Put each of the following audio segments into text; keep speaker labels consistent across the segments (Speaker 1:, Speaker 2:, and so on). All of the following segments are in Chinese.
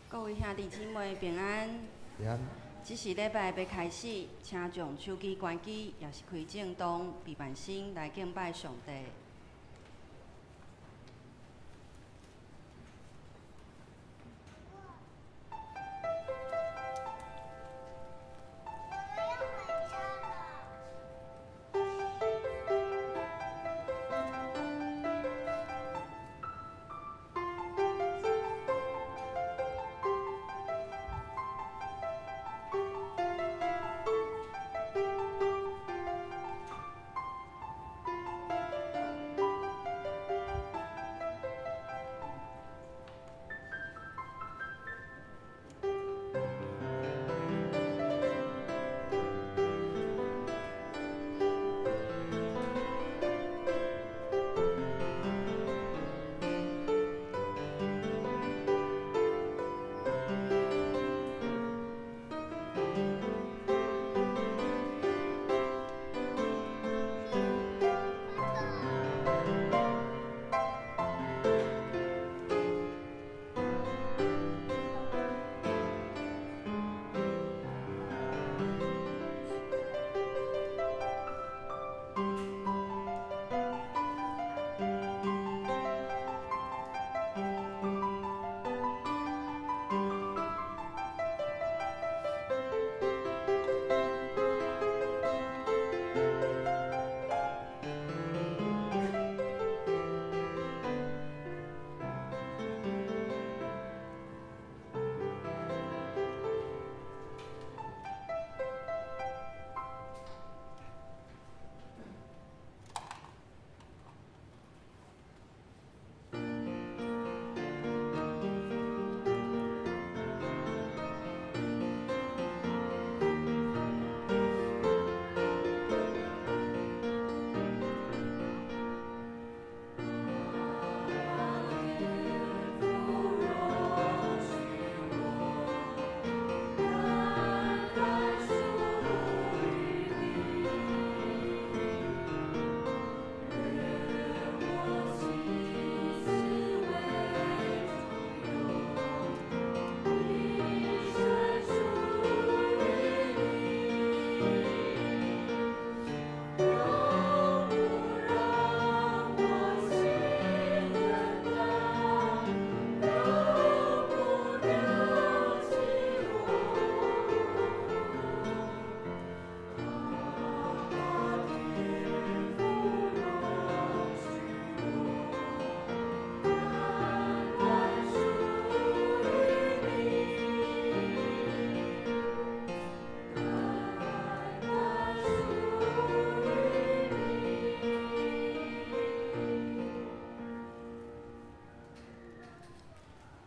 Speaker 1: 各位兄弟姊妹平安。
Speaker 2: 平安。
Speaker 1: 这是礼拜要开始，请将手机关机，也是开正当，备办心来敬拜上帝。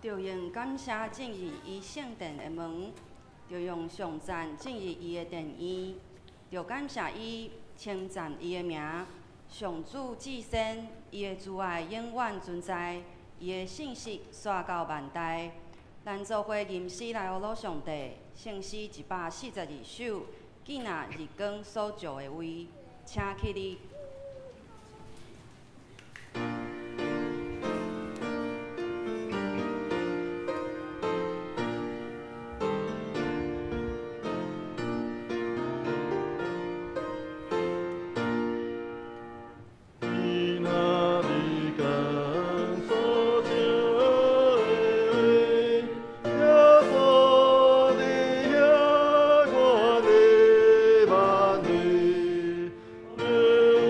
Speaker 1: 就用感谢正义伊圣殿的门，就用上赞正义伊的殿院，就感谢伊，称赞伊的名，上主至善，伊的慈爱永远存在，伊的信息刷到万代。咱做伙吟诗来学罗上帝，圣诗142首，纪念日光所造的位，请起立。
Speaker 2: Yeah.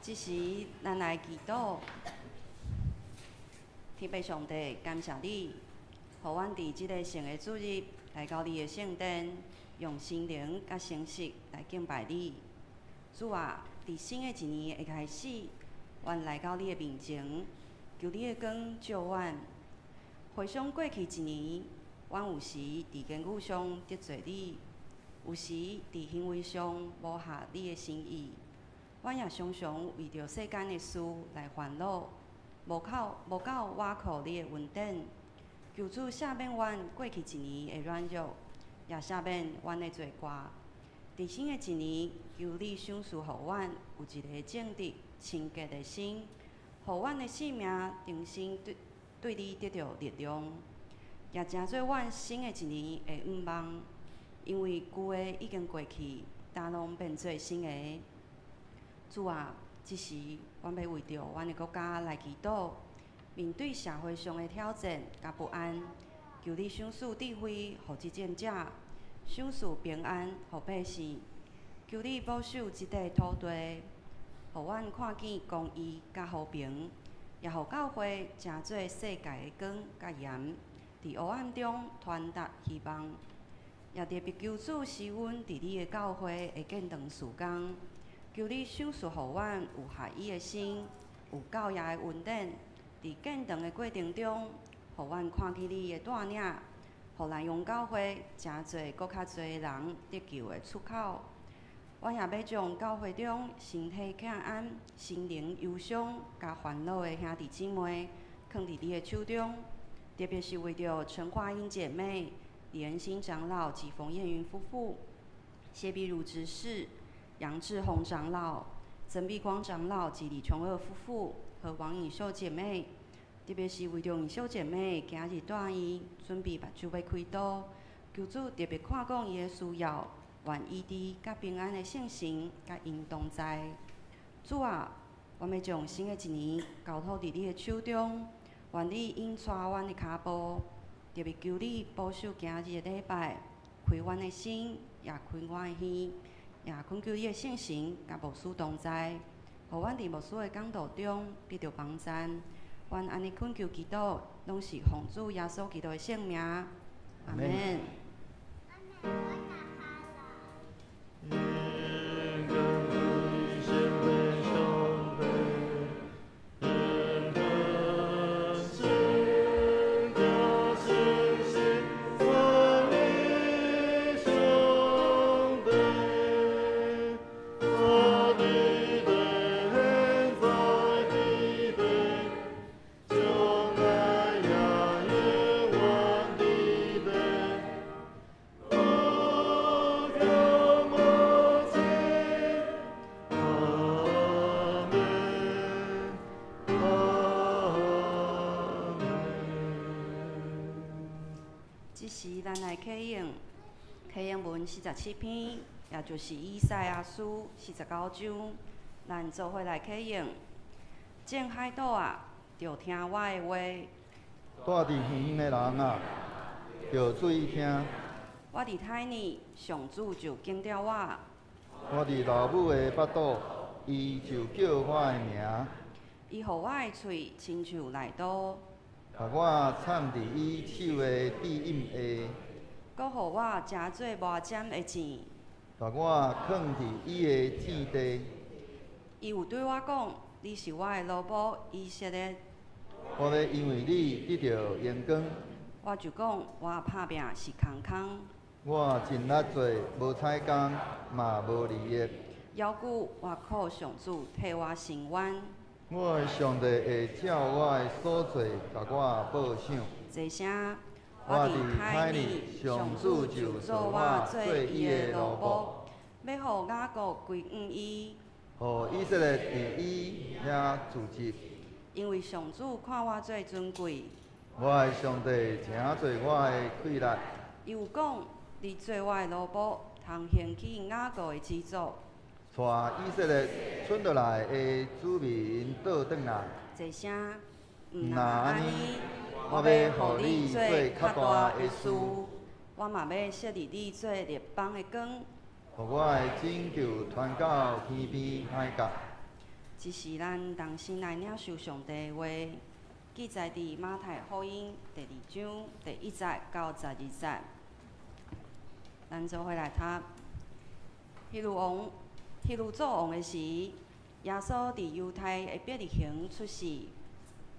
Speaker 1: 即时，咱来祈祷。天父上帝，感谢你，互阮伫即个圣的主日来到你的圣殿，用心灵甲诚实来敬拜你。主啊，伫新的一年的开始，阮来到你的面前，求你的光照阮。回想过去一年，阮有时伫言语上得罪你，有时伫行为上无合你的心意。阮也常常为着世间的事来烦恼，无到倚靠你的恩典。求主赦免阮过去一年的软弱，也赦免阮的罪过。伫新的一年，求你赏赐互阮有一个正直、清洁的心，互阮的性命重新对你得到力量，也成做阮新的一年的愿望。因为旧的已经过去，大拢变做新的。主啊，即时阮要为着阮的国家来祈祷，面对社会上的挑战甲不安，求你赏赐智慧，互执政者；赏赐平安，互百姓。求你保守即块土地，互阮看见公义甲和平，也互教会成做世界的光甲盐，伫黑暗中传达希望。也特别求主使阮伫你的教会会见长事工。求你赏赐互阮有合意的心，有教育的恩典，伫见长的过程中，互阮看见你的带领，互咱用教会诚侪搁较侪人得救的出口。阮也要将教会中身体欠安、心灵忧伤甲烦恼的兄弟姊妹，放伫你的手中，特别是为着陈华英姐妹、李恩新长老及冯燕云夫妇、谢碧如执事、杨志宏长老、曾碧光长老及李琼儿夫妇和王颖秀姐妹，特别是为着颖秀姐妹今日带伊准备目睭要开刀，求主特别看顾伊的需要，愿医治甲平安的圣神甲因同在。主啊，阮要将新的一年交托伫你的手中，愿你引带阮的脚步，特别求你保守今日的礼拜，开阮的心，也开阮的耳。也恳求你的圣神甲牧师同在，互阮伫牧师的讲道中得到帮助。阮安尼恳求祈祷，拢是奉主耶稣基督的圣名，阿门。咱来启应文47篇，也就是以赛亚书49章。咱做伙来启应。正海岛啊，着听我的话；
Speaker 2: 住伫园的人啊，着注意听。
Speaker 1: 我伫胎里，上主就拣了我；
Speaker 2: 我伫老母的腹肚，伊就叫我的名。
Speaker 1: 伊互我的喙亲像内刀，
Speaker 2: 把我藏伫伊手的庇荫下，
Speaker 1: 搁互我诚做无尖的钱。
Speaker 2: 把我藏伫伊的井地。
Speaker 1: 伊有对我讲：“你是我的老母以色列。”
Speaker 2: 我要因为你得到阳光。
Speaker 1: 我就讲：“我打拼是空空。”
Speaker 2: 我真力做，无采工，嘛无利益。
Speaker 1: 犹古我靠上主替我伸冤。
Speaker 2: 我的上帝会照我的所做，甲我报赏。
Speaker 1: 这声，
Speaker 2: 我伫胎里，上主就做我做伊的老母，
Speaker 1: 要互雅各归于伊，
Speaker 2: 互以色列伫伊遐住籍。
Speaker 1: 因为上主看我最尊贵。
Speaker 2: 我的上帝诚做我的快乐。
Speaker 1: 伊有讲，你做我的老母，通兴起雅各的始祖。
Speaker 2: 带以色列剩落来的子民倒转来。
Speaker 1: 这声，
Speaker 2: 若安尼，我要互你做较大的事。
Speaker 1: 我嘛要设立你做列邦的光。
Speaker 2: 互我的拯救传到天边海角。
Speaker 1: 即是咱当心来领受上帝的话，记载伫马太福音第2章第1节到12节。咱做伙来读。希律做王的时，耶稣伫犹太的伯利恒出世。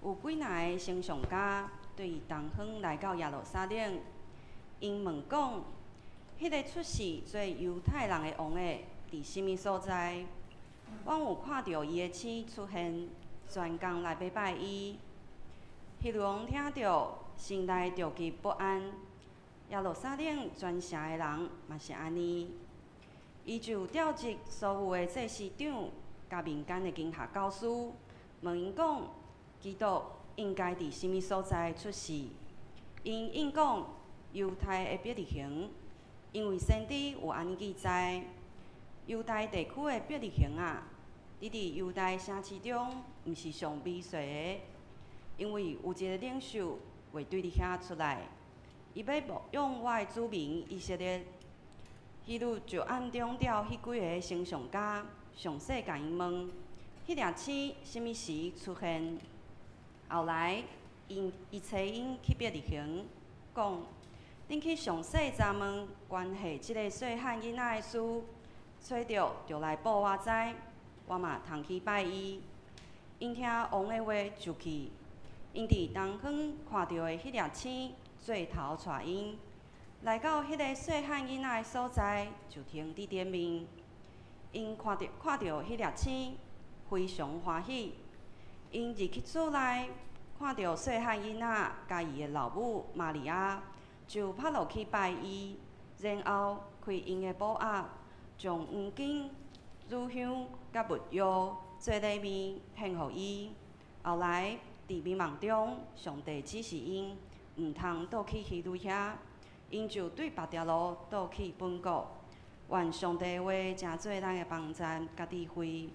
Speaker 1: 有几若个先上家对同乡来到耶路撒冷，因问讲：迄个出世做犹太人的王的伫什么所在？阮有看到伊的星出现，专工来要拜伊。希律王听到，心内着急不安。耶路撒冷全城的人嘛是安尼，伊就调集所有的祭司长甲民间的经学教师，问因讲：基督应该伫什么所在出世？因应讲犹太的伯利恒，因为先知有安尼记载：犹太地区的伯利恒啊，你伫犹太城市中，毋是上美细的，因为有一个领袖会对你遐出来，伊要牧养我的子民以色列。希律就暗中调迄几个先上家，详细甲因问：迄粒星什么时出现？后来，伊找因去伯利恒，讲：恁去详细查问关系即个细汉囡仔的事，找着就来报我知，我嘛通去拜伊。因听王的话就去，因伫东乡看到的迄粒星，做头带因来到迄个细汉囡仔的所在，就停伫顶面。因看到迄粒星，非常欢喜。因入去厝内，看到细汉囡仔甲伊的老母玛利亚，就趴落去拜伊，然后开因的宝盒，将黄金、乳香甲物药做礼物献互伊。后来伫迷茫中，上帝指示因毋通倒去希律遐，因就对别条路倒去本国。愿上帝的话真做咱的帮助甲智慧。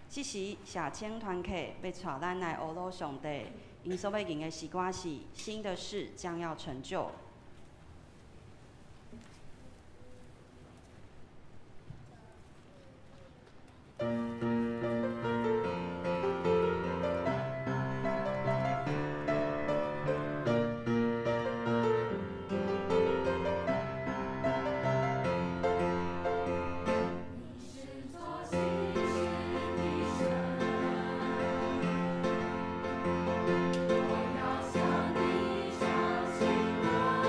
Speaker 1: 即时社青团契要带咱来学罗上帝，因所要用的诗歌是新的事将要成就。
Speaker 3: 我要向你唱新歌。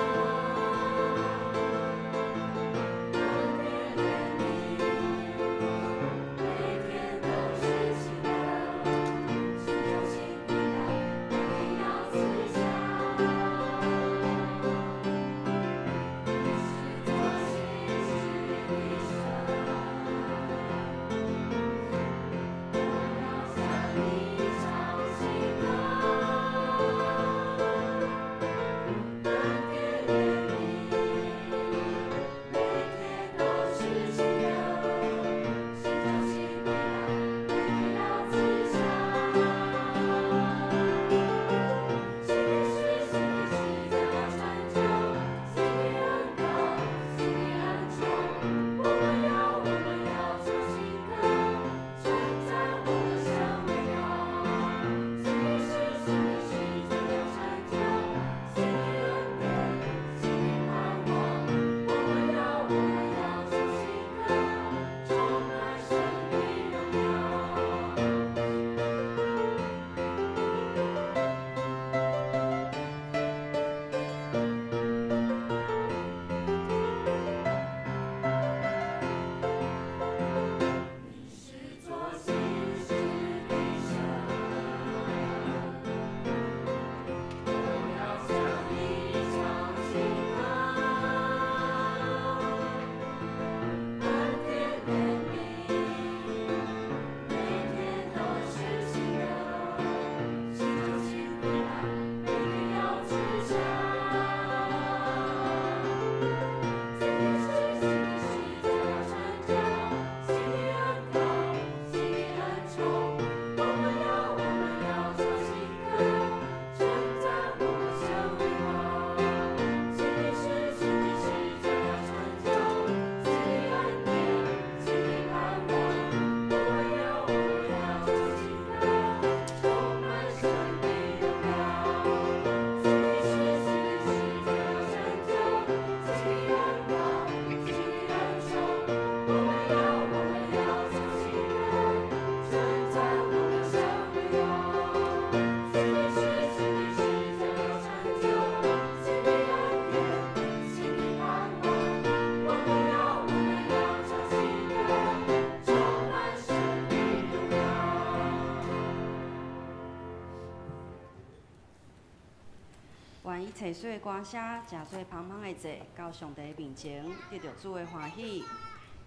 Speaker 1: 以找水歌声，食做芳芳的祭，到上帝面前，得到主的欢喜。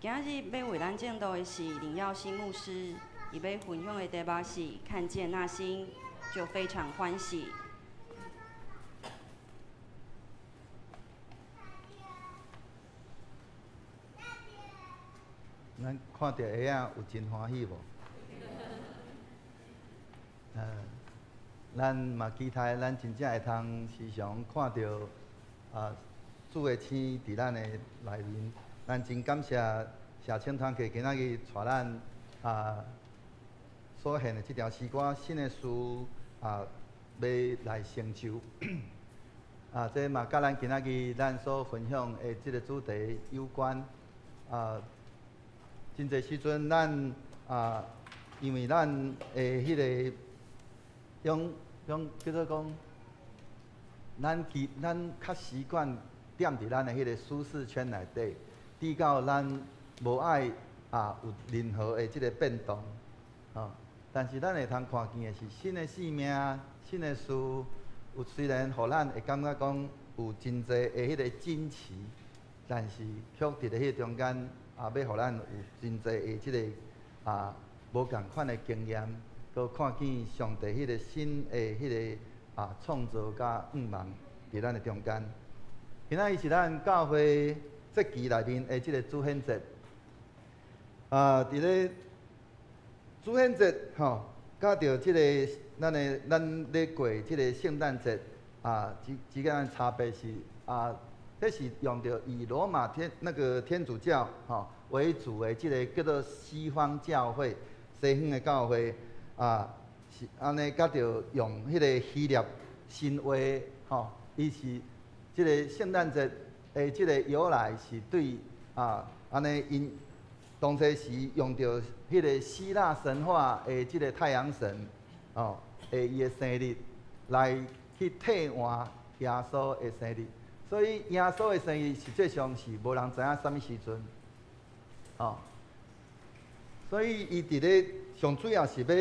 Speaker 1: 今日要为咱证道的是林耀新牧师，伊要分享的题目是“看见那星，就非常欢喜”。
Speaker 2: 咱看到鞋仔有真欢喜无？咱嘛期待咱真正会通时常看到主的星伫咱的内面。咱真感谢社青团契今仔日带咱所献的这条诗歌新的诗要来成就。这嘛甲咱今仔日咱所分享的这个主题有关。真侪时阵，咱因为咱的迄个叫做讲，咱较习惯踮伫咱的迄个舒适圈内底，直到咱无爱有任何的即个变动，但是咱会通看见的是新的生命、新的事，有虽然互咱会感觉讲有真侪的迄个惊奇，但是却伫咧迄中间。要互咱有真侪的即个无共款的经验，搁看见上帝迄个新的迄个创造甲愿望伫咱的中间。今仔日是咱教会节期内面的即个主显节，伫咧主显节甲着即个咱咧过即个圣诞节之间的差别是这是用着以罗马天主教为主的这个叫做西方教会，西方的教会是安尼，甲着用迄个希腊神话伊是这个圣诞节的这个由来是对安尼因当初时用着迄个希腊神话的这个太阳神伊的生日来去替换耶稣的生日。所以耶稣的生日实际上是无人知影什么时阵，所以伊伫咧上主要是要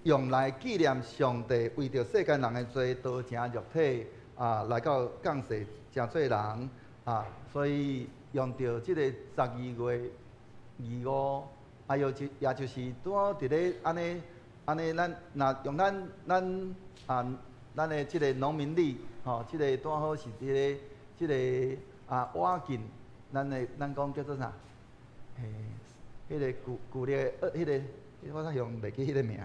Speaker 2: 用来纪念上帝为着世间人的罪道成肉体来到降世成做人所以用着即个12月25，也就是拄好伫咧安尼，咱若用咱的即个农民历即个拄好是伫咧。即个瓦镜，咱讲叫做啥？迄个旧历迄个，我才用袂记迄个名。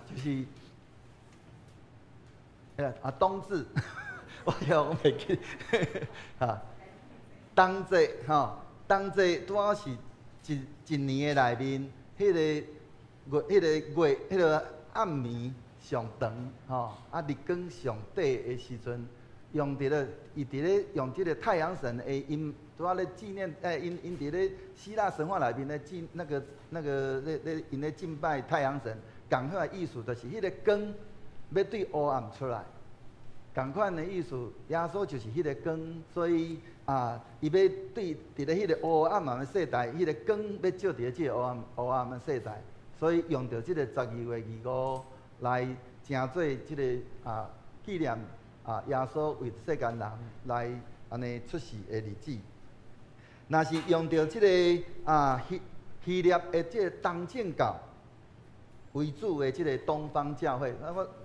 Speaker 2: 就是冬至，我袂记。冬节冬节拄好是一年的内面，迄个月，迄个暗暝。上长日光上短的时阵，伊伫咧用即个太阳神的因，拄仔咧纪念因伫咧希腊神话内面咧因咧敬拜太阳神，共款的意思就是迄个光要对黑暗出来，共款的意思，耶稣就是迄个光，所以伊要对伫咧迄个黑暗的世代，迄个光要照伫咧即个黑暗的世代，所以用着即个12月25。来成做即个纪念耶稣为世间人来安尼出世的日子。若是用着即个希腊的即个东正教为主的即个东方教会，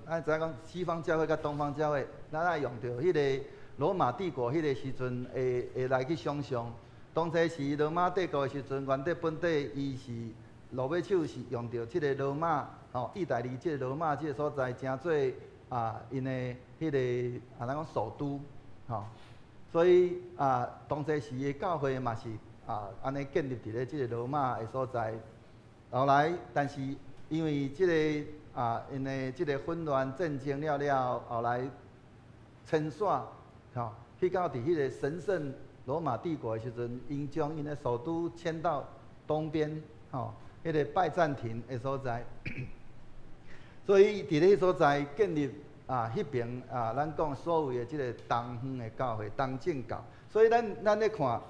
Speaker 2: 咱知影讲西方教会甲东方教会，咱爱用着迄个罗马帝国迄个时阵会来去想象。当初时罗马帝国的时阵，原底本地伊是罗马手是用着即个罗马。意大利即个罗马即个所在，成做因的迄个咱讲首都，所以当初时的教会嘛是安尼建立伫咧即个罗马的所在。后来，但是因为即个因的即个混乱战争了，后来迁徙去到伫迄个神圣罗马帝国的时阵，因将因的首都迁到东边，迄个拜占庭的所在。所以伫咧所在建立迄边咱讲所谓的即个东方的教会东正教。所以咱咧看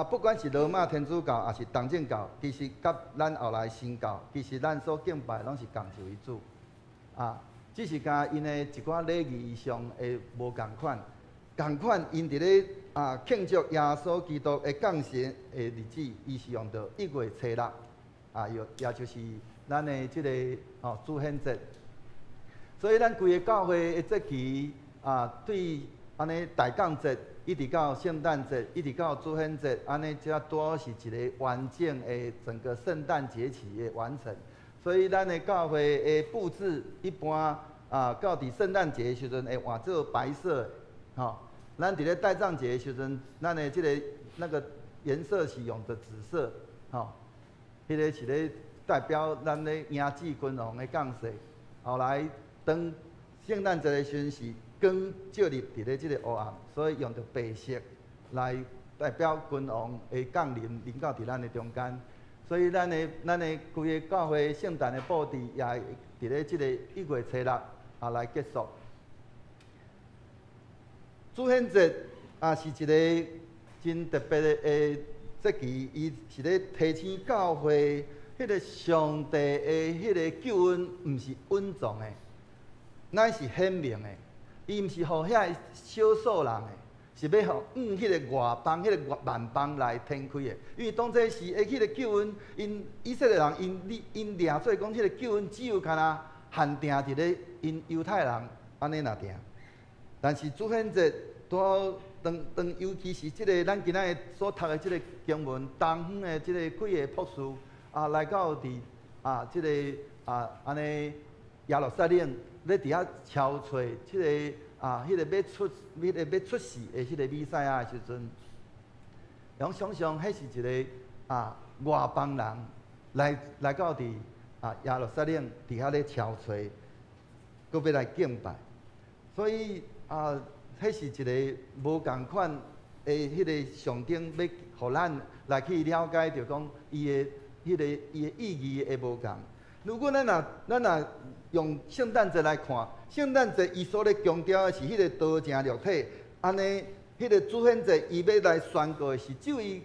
Speaker 2: 不管是罗马天主教，也是东正教，其实甲咱后来新教，其实咱所敬拜拢是共一位主只是甲因的一寡礼仪上会无共款。共款，因伫咧庆祝耶稣基督的降生的日子，伊是用到1月初6，也就是咱的即个主显节。所以咱规个教会的节期对安尼大降节，一直到圣诞节，一直到主显节，安尼才拄是一个完整的整个圣诞节期的完成。所以咱的教会的布置一般到伫圣诞节的时阵会换做白色，咱伫咧代账节的时阵，咱的即个那个颜色是用的紫色，迄个是咧代表咱咧迎接君王的降世。后来当圣诞节的时阵是光照入伫咧即个黑暗，所以用着白色来代表君王的降临到伫咱的中间。所以咱的规个教会圣诞的布置也伫咧即个1月初6来结束。主显节是一个真特别的节期，伊是咧提醒教会，迄个上帝的迄个救恩，毋是稳重的，乃是显明的。伊毋是互遐少数人的，是要互迄个外邦、迄个万邦来天开的。因为当这时迄个救恩，因以色列人因掠做讲，迄个救恩只有干限定伫咧因犹太人安尼若定。但是主显节当尤其是即个咱今仔日所读的即个经文，东方的即个几个博士来到伫即个安尼耶路撒冷，咧伫遐敲找即个迄个要出世的迄个弥赛亚的时阵，用想象迄是一个外邦人来到伫耶路撒冷，伫遐咧敲找，搁要来敬拜，所以迄是一个无共款的迄个象征，要互咱来去了解着讲伊的意义会无共。如果咱若用圣诞节来看，圣诞节伊所咧强调的是迄个道成肉体，安尼迄个主显节伊要来宣告的是，只有伊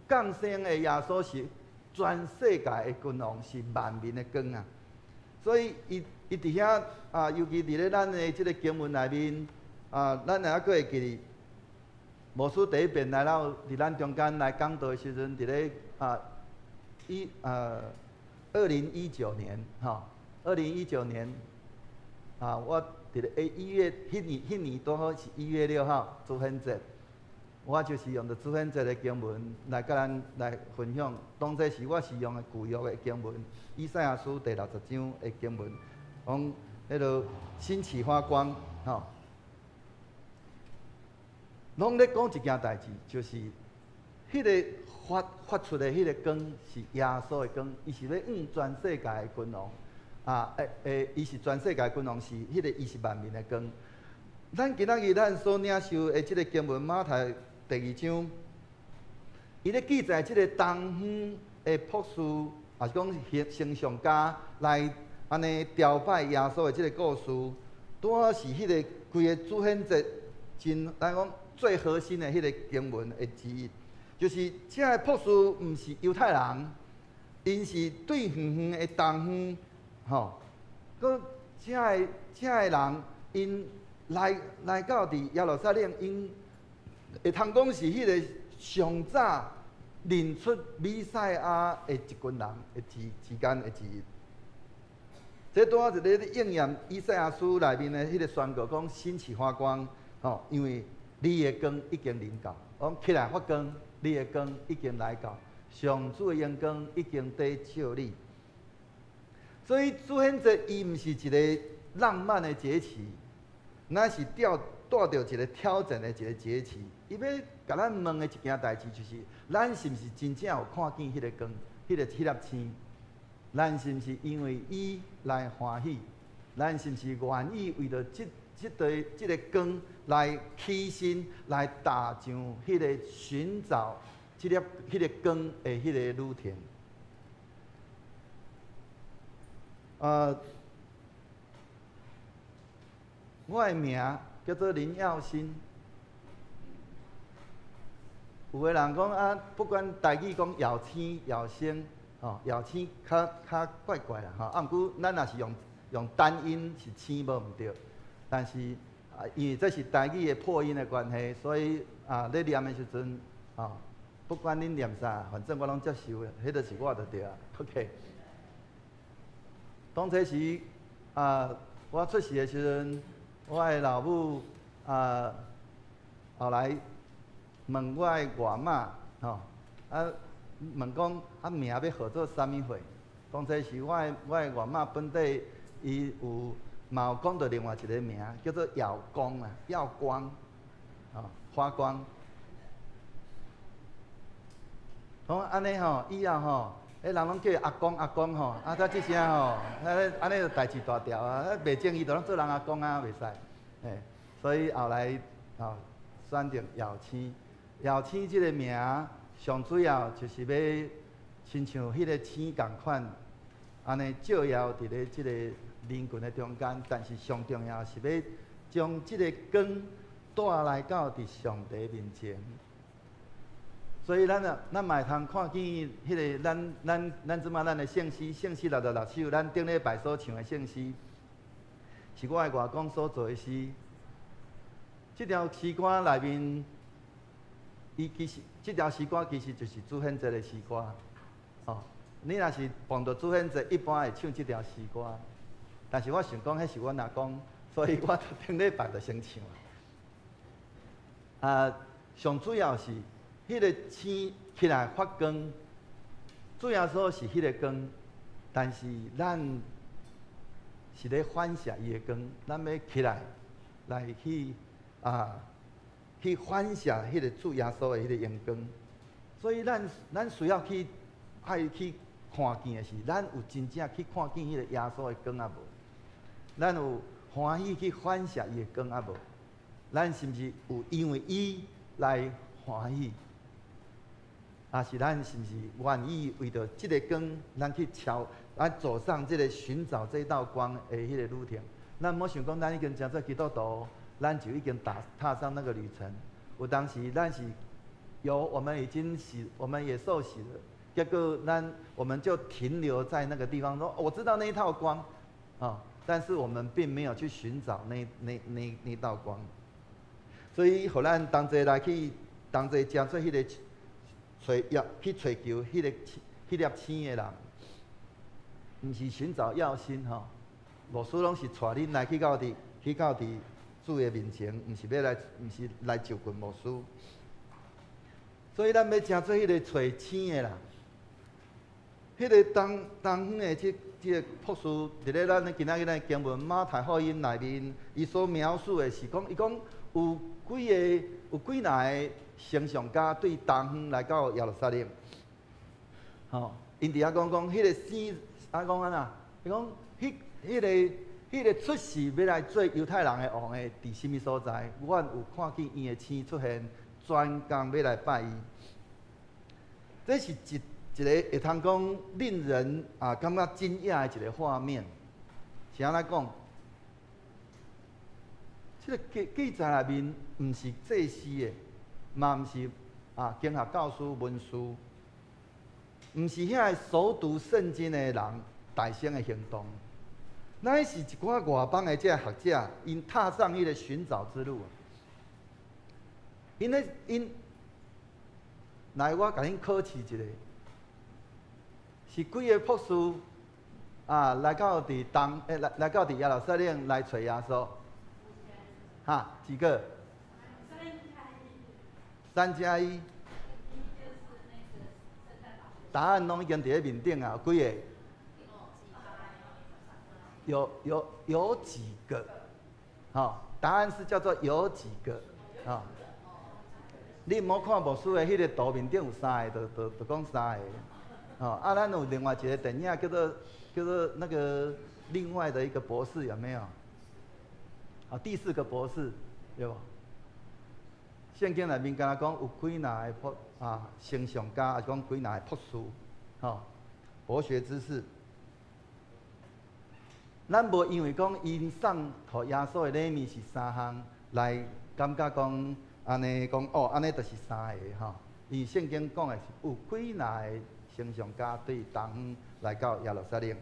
Speaker 2: 降生的耶稣是全世界的君王，是万民的光啊。所以伊伫遐尤其伫咧咱的即个经文内面。咱还阁会记哩，牧师第一遍来到伫咱中间来讲道的时阵，伫咧2019年2019年我伫咧1月迄年拄好是1月6号主显节，我就是用着主显节的经文来甲咱来分享。当这时我是用的旧约的经文，以赛亚书第60章的经文，讲迄落兴起发光拢咧讲一件代志，就是迄个发出的迄个光是耶稣的光，伊是要全世界的君王伊是全世界君王，是迄个伊是万民的光。咱今仔日咱所领受的即个经文马太第2章，伊咧记载即个东方的博士，也是讲形象家来安尼朝拜耶稣的即个故事，拄好是迄个规个主显节真咱讲。最核心的迄个经文的之一，就是这个博士毋是犹太人，因是对远远的东方，佮这个人因来到伫耶路撒冷，因会通讲是迄个上早认出弥赛亚的一群人的之间的之一。这拄好是咧应验以赛亚书内面的迄个宣告，讲兴起发光，因为。你的光已经临到，讲起来发光，你的光已经来到，上主的阳光已经在照你。所以主显节伊毋是一个浪漫的节期，乃是带着一个挑战的一个节期。伊要甲咱问的一件代志，就是咱是毋是真正有看见迄个光，迄粒星？咱是毋是因为伊来欢喜？咱是毋是愿意为着这个光来起身，来踏上迄个寻找迄个光的迄个路程？我的名叫做林耀新。有个人讲不管台语讲耀星、耀星，耀星较怪怪啦毋过咱也是用用单音是青无毋对，但是因为这是台语的破音的关系，所以咧念的时阵不管恁念啥，反正我拢接受的，迄就是我就对啊。OK。当初时我出世的时阵，我的老母后来问我的外妈问讲名要号做啥物货？当初时我的外妈本地伊嘛有讲到另外一个名叫做耀光耀光花光。讲安尼以后人拢叫伊阿公阿公他即声安尼就代志大条袂正义就拢做人阿公袂使。所以后来选择耀青。耀青即个名上主要就是要亲像迄个青共款，安尼照耀伫咧即个人群的中间，但是上重要是要将即个光带来到伫上帝面前。所以咱嘛会通看见迄个咱即马咱的圣诗66首，咱顶礼拜所唱的圣诗，是我的外公所做的诗。即条诗歌内面，即条诗歌其实就是主显节的诗歌。你若是碰到主显节，一般会唱即条诗歌。但是我想讲，迄是阮阿公，所以我顶礼拜就先唱。上主要是迄个星起来发光，主要说是迄个光，但是咱是咧反射伊的光，咱要起来去反射迄个主耶稣的迄个阳光。所以咱需要爱去看见的是，咱有真正去看见迄个耶稣的光啊无？咱有欢喜去反射伊的光啊无？咱是毋是有因为伊来欢喜？是咱是毋是愿意为着即个光，咱去走上这个寻找这道光的迄个路程？咱莫想讲，咱已经真做基督徒，咱就已经踏上那个旅程。有当时咱是我们也受洗了，结果我们就停留在那个地方，说我知道那一套光但是我们并没有去寻找那道光。所以，互咱同齐来去真做迄个去追求迄粒星的人，毋是寻找耀星无事拢是带恁来去到伫主的面前，毋是来就近无事。所以咱要真做迄个找星的人，迄个东方的即个博士，伫咧咱今仔日的经文马太福音内面，伊所描述的是讲，伊讲有几若个星象家对东方来到耶路撒冷，因伫遐讲迄个星讲安那？伊讲迄个出世要来做犹太人的王的，伫什么所在？阮有看见伊的星出现，专工要来拜伊。这是一个会通讲令人感觉惊讶的一个画面。是安怎讲？这个记载内面，毋是祭司的，嘛毋是经学教师、文士，毋是遐熟读圣经的人大声的行动。乃是一寡外邦的这学者，因踏上迄个寻找之路。来，我甲恁考试一下，是几个博士来到伫来到耶路撒冷来找耶稣？几个？3+1。答案拢已经伫咧面顶啊，有几个？有几个？答案是叫做有几个你唔好看无书的迄个图面顶有3个，就讲3个。咱有另外一个电影叫做那个另外的一个博士有没有？第4个博士有无？圣经内面敢若讲有几若个星象家，还是讲几若个博士，博学之士。咱无因为讲因送互耶稣的礼物是3项，来感觉讲安尼讲安尼就是3个因为圣经讲的是有几若个星象家对东方来到耶路撒冷。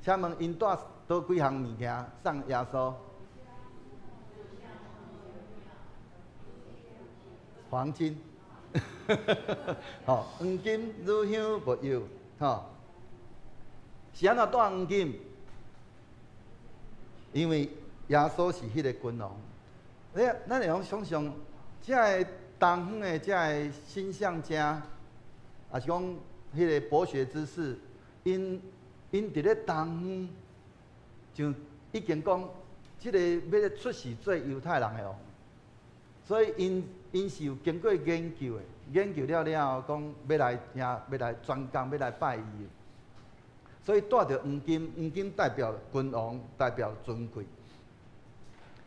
Speaker 2: 请问因带倒几项物件送耶稣？黄金，吼，黄金乳香没有，吼，是安怎带黄金？因为耶稣是迄个君王。咱会晓想象，遮个东方的遮个星象家，也是讲迄个博学之士，因伫咧东方，就已经讲，即个要出世做犹太人的王，所以因是有经过研究的，研究了后，讲要来专工，要来拜伊的。所以带着黄金，黄金代表君王，代表尊贵。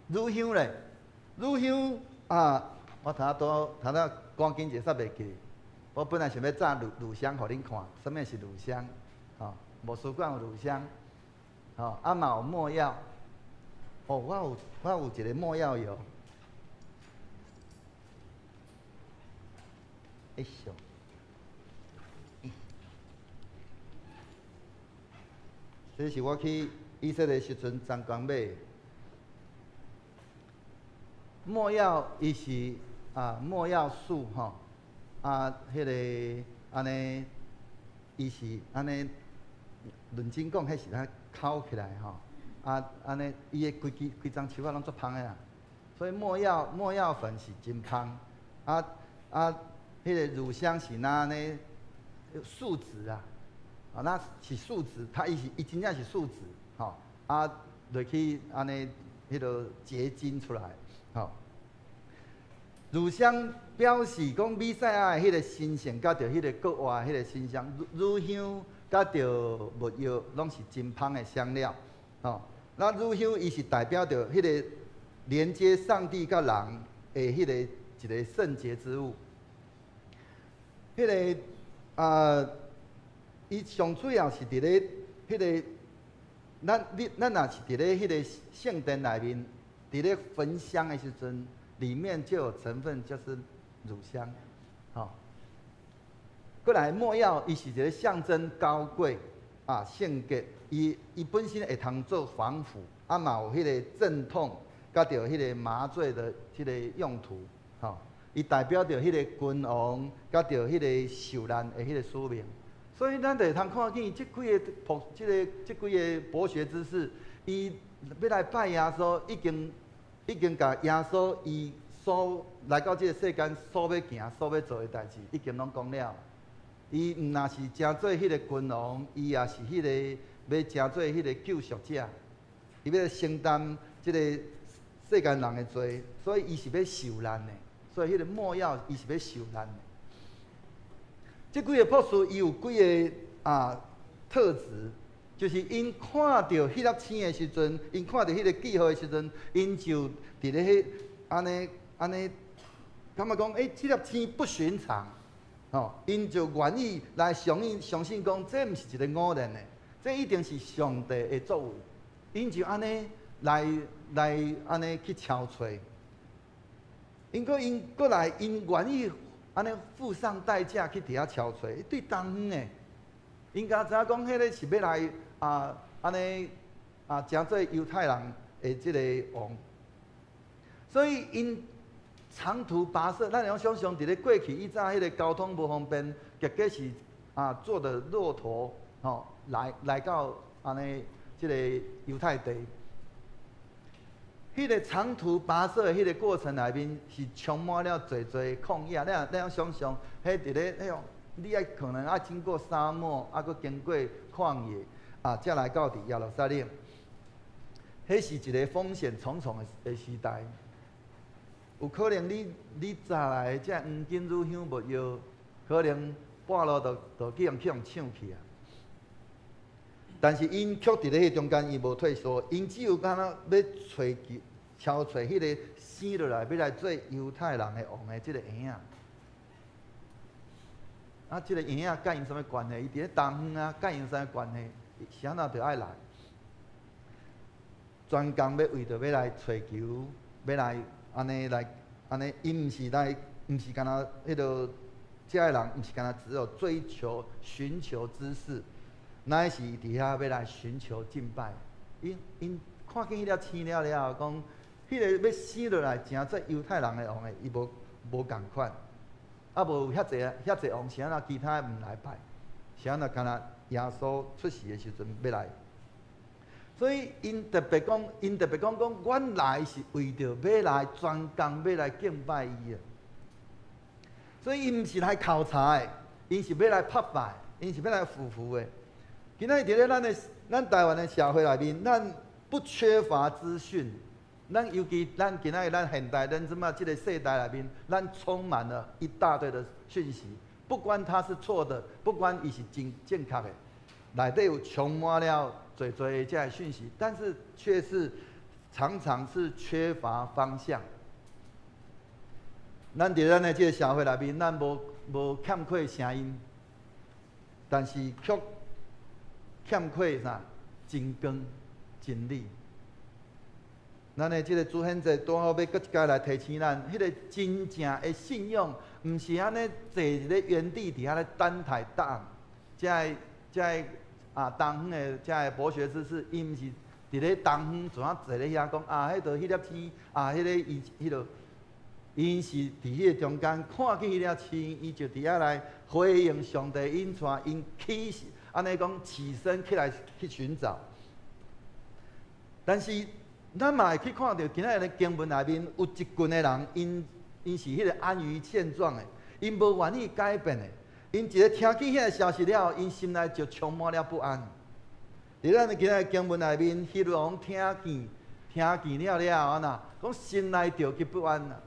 Speaker 2: 乳香咧，乳香啊，我头仔赶紧一煞袂记。我本来想要炸乳香，互恁看，什么是乳香？吼，无书馆有乳香，吼，嘛有没药。哦，我有一个没药油。哎呦！这是我去以色列时阵专工买的。没药，伊是没药树吼，迄个安尼，伊是安尼，认真讲，迄是咱烤起来吼，安尼，伊的规张树仔拢足芳的啦。所以没药粉是真芳，迄个乳香是那呢树脂啊。那是树脂，伊真正是树脂，吼，落去安尼迄个结晶出来，吼。乳香表示讲弥赛亚的迄个神性，甲着迄个国外迄个形象，乳香甲着木药拢是真芳的香料，吼。那乳香伊是代表着迄个连接上帝甲人的迄个一个圣洁之物，迄个伊上主要是伫咧迄个，咱若是伫咧迄个圣殿内面，伫咧焚香的时阵，里面就有成分就是乳香，吼。过来没药，伊是一个象征高贵圣洁，伊本身会通做防腐，嘛有迄个镇痛，甲着迄个麻醉的迄个用途，吼。伊代表着迄个君王，甲着迄个受难的迄个使命。所以咱就会通看见即几个博学之士，伊要来拜耶稣，已经甲耶稣伊所来到即个世间所要行、所要做的代志，已经拢讲了。伊毋若是真做迄个君王，伊也是迄个要真做迄个救赎者，伊要承担即个世间人的罪，所以伊是要受难的。所以迄个末要伊是要受难的。即几个博士，伊有几个特质，就是因看到迄粒星的时阵，因看到迄个记号的时阵，因就伫咧迄安尼，感觉讲，即粒星不寻常，吼，因就愿意来相信讲，这毋是一个偶然的，这一定是上帝的作为，因就安尼来安尼去敲揣，因愿意。安尼付上代价去伫遐敲揣，对东方的，应该知影讲，迄个是要来安尼诚做犹太人的即个王，所以因长途跋涉，咱会想象伫咧过去以早迄个交通无方便，结果是坐着骆驼吼来到安尼即个犹太地。迄个长途跋涉的迄个过程内面，是充满了侪旷野。咱想象，迄伫咧迄种，你爱可能爱经过沙漠，搁经过旷野，才来到伫耶路撒冷。迄是一个风险重重的时代。有可能你砸来这黄金乳香木药，可能半路就去抢去啊。但是因却伫咧迄中间，伊无退缩，因只有敢若要敲揣迄个生落来，要来做犹太人的王的即个婴仔。即个婴仔甲因什么关系？伊伫咧东方甲因啥关系？是安怎着爱来？专工要为着要来追求，要来安尼，伊毋是敢若迄个遮个人，毋是敢若只有追求、寻求知识。乃是伫遐要来寻求敬拜。因看见迄粒星了后，讲迄个要生落来，诚做犹太人的王的，伊无共款。啊，无遐济王，是安那其他毋来拜，是安那干那耶稣出世的时阵要来。所以因特别讲，阮来是为着要来专工，要来敬拜伊的。所以因毋是来考察的，因是要来拍拜，因是要来匍匐的。今仔日伫咧咱台湾的社会内面，咱不缺乏资讯。尤其咱今仔日咱现代人即马即个世代内面，咱充满了一大堆的讯息，不管它是错的，不管伊是正确的，内底有充满了侪的这些讯息，但是却是常常是缺乏方向。咱伫咱的这个社会内面，咱无欠缺声音，但是却欠缺啥？真光、真理。咱的这个主显节拄好要搁一届来提醒咱，迄个真正的信仰，毋是安尼坐伫咧原地伫遐咧等待答案。这东方的这个博学之士，伊毋是伫咧东方怎啊坐咧遐讲迄粒星迄个因是伫迄个中间看见迄粒星，伊就伫遐来回应上帝引带因安尼讲起身起来去寻找。但是咱嘛会去看到今仔日的经文内面有一群的人，因是迄个安于现状的，因无愿意改变的。因一个听见遐个消息了后，因心内就充满了不安。伫咱今仔日经文内面，希律王听见了后，安那讲心内就去不安啦，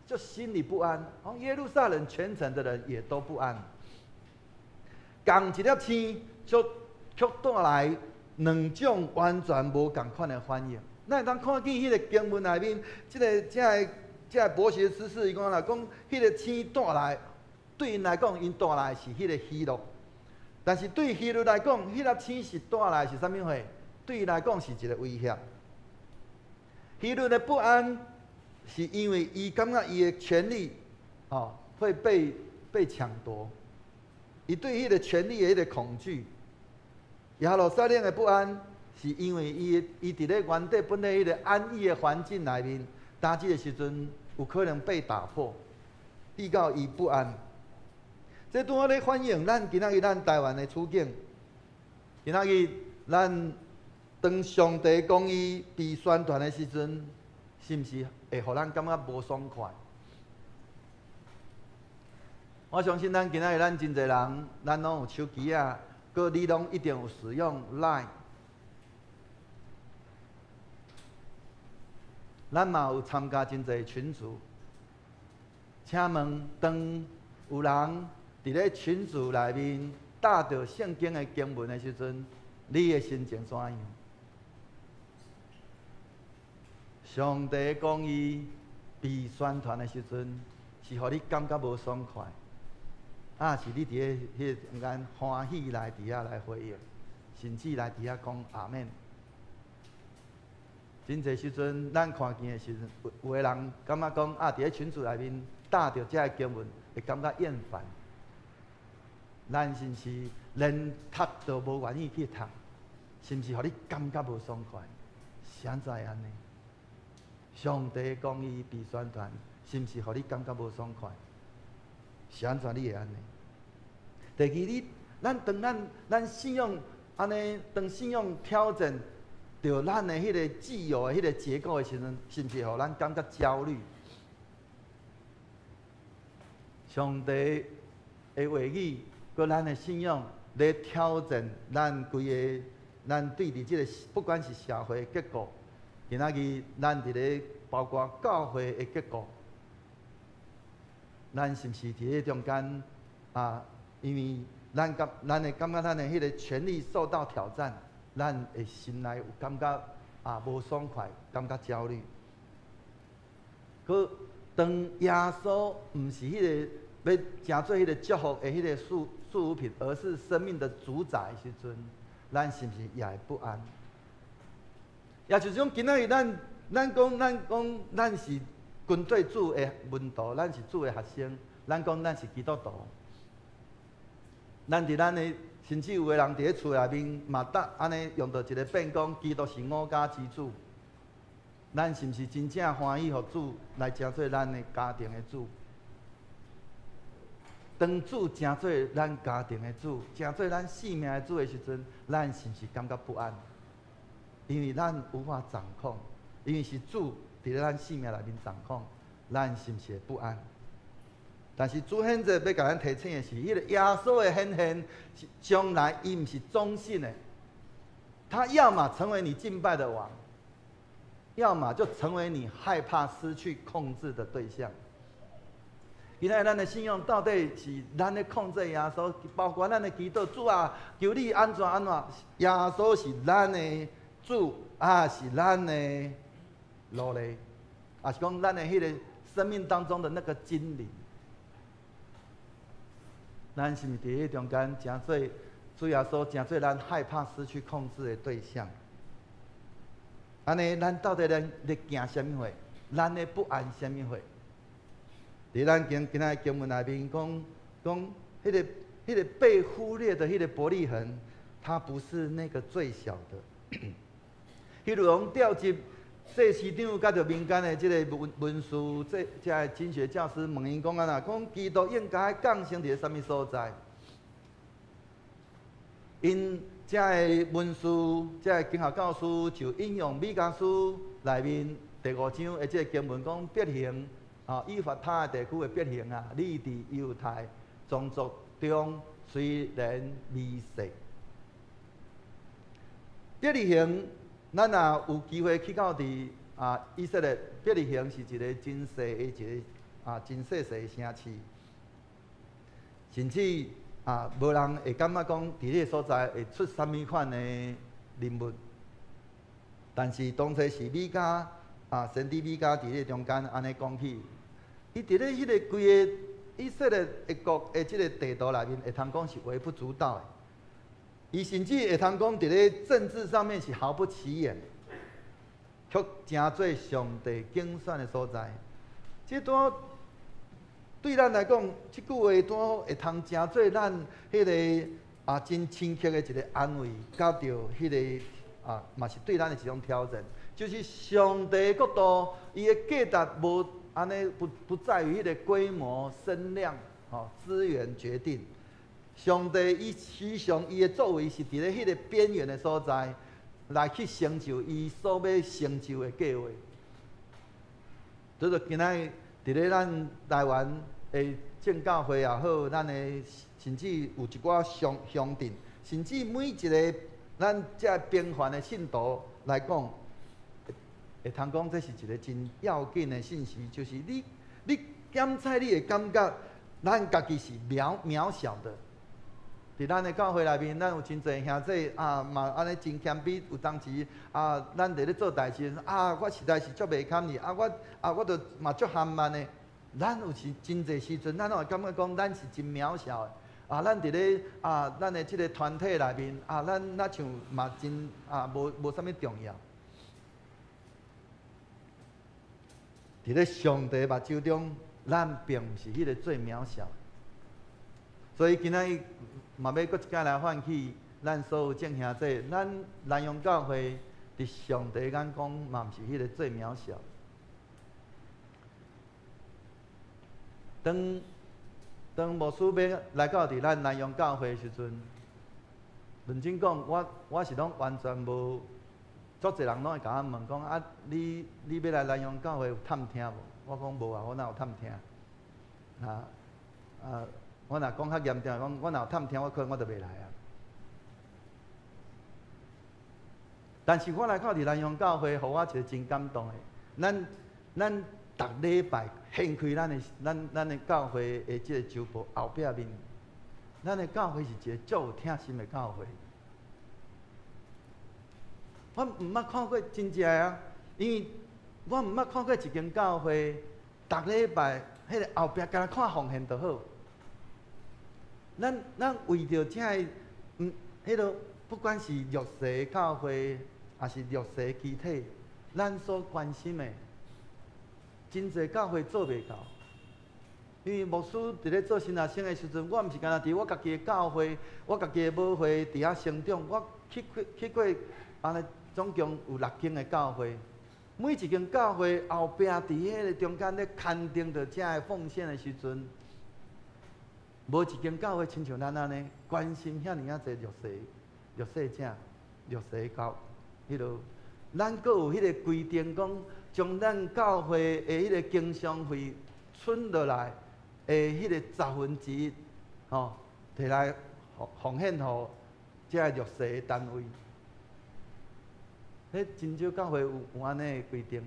Speaker 2: 就心里不安。耶路撒冷全城的人也都不安。共一粒星，却带来两种完全无共款的反应。咱会当看见迄个经文内面，这个博学知识，伊讲啦，讲迄个星带来，对因来讲，因带来是迄个喜乐；但是对希律来讲，迄粒星是带来是啥物货？对伊来讲是一个威胁。希律的不安，是因为伊感觉伊的权利，会被抢夺。伊对迄个权利的迄个恐惧。耶路撒冷的不安，是因为伊伫咧原底本来迄个安逸的环境内面，当即个时阵有可能被打破，逼到伊不安。这拄好咧反映咱今仔日咱台湾的处境。今仔日咱当上帝讲伊被宣传的时阵，是毋是会互咱感觉无爽快？我相信咱今仔日咱真侪人，咱拢有手机啊。搁你拢一定有使用 Line， 咱嘛有参加真侪群组。请问，当有人伫咧群组内面答着圣经的经文的时阵，你的心情怎样？上帝讲伊被宣传的时阵，是互你感觉无爽快？是你伫迄个中间欢喜来伫遐来回应，甚至来伫遐讲阿免。真侪时阵，咱看见的时阵，有个人感觉讲伫咧群组内面答着这个经文，会感觉厌烦。咱是毋是连读都无愿意去读？是毋是互你感觉无爽快？是安怎安尼？上帝讲伊被宣传，是毋是互你感觉无爽快？是安怎你会安尼？第二，咱信仰安尼，当信仰挑战着咱的迄个既有的迄个结构的时阵，是毋是互咱感觉焦虑？上帝的话语，佮咱的信仰咧挑战咱规个，咱对伫即个不管是社会的结构，今仔日咱伫咧包括教会的结构。咱是毋是伫咧中间因为咱会感觉咱的迄个权利受到挑战，咱会心内有感觉无爽快，感觉焦虑。可当耶稣毋是迄个要成做迄个祝福的迄个事物品，而是生命的主宰的时阵，咱是毋是也会不安？也就是讲，今仔日咱讲咱是军队主的门徒，咱是主的学生，咱讲咱是基督徒。咱伫咱的甚至有个人伫咧厝内面嘛，安尼用到一个变讲，基督是五家之主。咱是毋是真正欢喜，互主来成做咱的家庭的主？当主成做咱家庭的主，成做咱性命的主的时阵，咱是毋是感觉不安？因为咱无法掌控，因为是主伫咧咱性命内面掌控，咱是毋是会不安？但是主显者要甲咱提醒的是，迄个耶稣的显现是将来伊毋是忠信的，他要么成为你敬拜的王，要么就成为你害怕失去控制的对象。今仔咱的信仰到底是咱咧控制耶稣，包括咱的祈祷，主啊，求你安怎安怎？耶稣是咱的主，是咱的奴隶，是讲咱的迄个生命当中的那个精灵。咱是毋是伫迄中间，诚做主耶稣，诚做咱害怕失去控制的对象？安尼，咱到底咧行什么货？咱咧不安什么货？伫咱今仔经文内面讲，迄个被忽略的迄个伯利恒，它不是那个最小的。迄如讲调集祭司长甲着民间的即个文书，这个经学教师问因讲啊，讲基督应该降生伫什么所在？因这个文书，这个经学教师就引用米迦书内面第5章的这个经文讲，别行以法他地区的别行你伫犹太宗族中虽然微细。别行。咱也有机会去到伫以色列，伯利恒是一个真细的一个真细的城市，甚至无人会感觉讲伫迄个所在会出啥物款的人物。但是当初是米迦先知米迦伫迄个中间安尼讲起，伊伫咧迄个规个以色列一国的即个地图内面，会通讲是微不足道的。伊甚至会通讲，伫咧政治上面是毫不起眼，却诚做上帝竞选的所在。这段对咱来讲，即句话段会通诚做咱迄个真深刻的一个安慰，甲着迄个嘛是对咱的一种挑战。就是上帝的国度，伊的价值无安尼不在于迄个规模、声量、资源决定。上帝伊时常伊的作为是伫咧迄个边缘的所在，来去成就伊所要成就的计划。所以今仔伫咧咱台湾的正教会也好，咱的甚至有一寡乡镇，甚至每一个咱这平凡的信徒来讲，会通讲这是一个真要紧的信息，就是你检测你会感觉咱家己是渺小的。伫咱的教会内面，咱有真侪兄弟嘛安尼真谦卑。有当时咱伫咧做代志，我实在是足袂堪哩，我着嘛足含慢的。咱有时真侪时阵，咱会感觉讲咱是真渺小的。咱伫咧咱的即个团体内面，咱像嘛真无啥物重要。伫咧上帝目睭中，咱并毋是迄个最渺小的。所以今仔日嘛要搁一摆来唤起咱所有正兄弟，咱南阳教会伫上帝眼光嘛毋是迄个最渺小。当牧师要来到伫咱南阳教会的时阵，认真讲，我是拢完全无，足侪人拢会甲我问讲你要来南阳教会有探听无？我讲无我哪有探听？我若讲较严重，讲我若有探听，可能我就袂来啊。但是我来到伫南阳教会，互我一个真感动的，咱逐礼拜掀开咱的教会的即个周报后壁面，咱的教会是一个足有疼心的教会。我毋捌看过真正啊，因为我毋捌看过一间教会，逐礼拜迄个后壁敢若看奉献就好。咱为着这个，迄个不管是弱势教会，还是弱势集体，咱所关心的，真侪教会做袂到。因为牧师伫咧做新学生的时阵，我毋是干那伫我家己的教会，我家己的母会伫遐成长，我去过安尼总共有6间的教会，每一间教会后壁伫迄个中间咧牵定着遮的奉献的时阵，无一间教会亲像咱安尼关心遐尔啊侪弱势者、弱势教迄落，咱阁有迄个规定讲，将咱教会的迄个经常费存落来。迄个1/10，吼，摕来奉献互遮弱势的单位。迄真少教会有安尼的规定。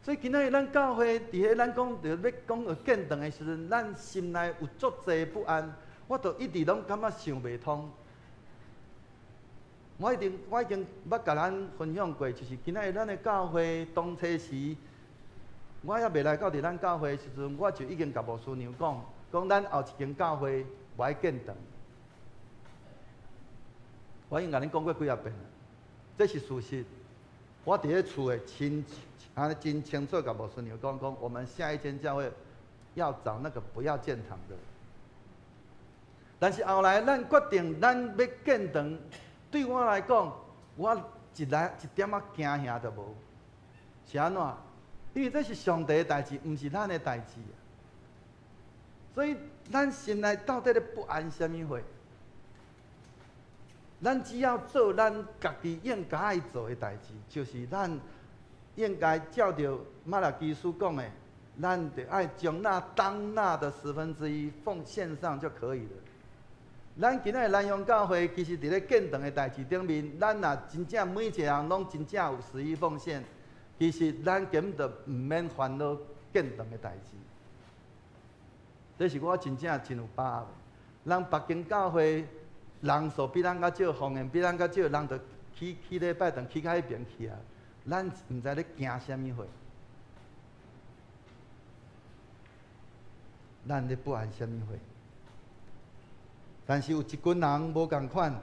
Speaker 2: 所以今仔日咱教会伫咧咱讲着要讲着建堂的时阵，咱心内有足侪不安，我着一直拢感觉想袂通。我已经捌甲咱分享过，就是今仔日咱的教会当初时。我还未来到伫咱教会的时阵，我就已经甲牧师娘讲咱后一间教会无爱建堂。我已经甲恁讲过几啊遍了，这是事实。我伫咧厝诶真清楚甲牧师娘讲，我们下一间教会要找那个不要建堂的。但是后来咱决定咱要建堂，对我来讲，我一点仔惊吓都无，是安怎？因为这是上帝的代志，毋是咱的代志。所以咱心内到底咧不安什么货？咱只要做咱家己应该爱做的代志，就是咱应该照着马拉基书讲的，咱得爱将那当纳的1/10奉献上就可以了。咱今仔南洋教会其实伫咧建堂的代志顶面，咱若真正每一个人拢真正有10%奉献。其实咱根本就毋免烦恼建堂的代志，这是我真正真有把握的。咱别间教会人数比咱较少，奉献比咱较少，人就起礼拜堂起到迄边去啊。咱毋知咧惊什么货，咱咧不安什么货。但是有一群人无共款，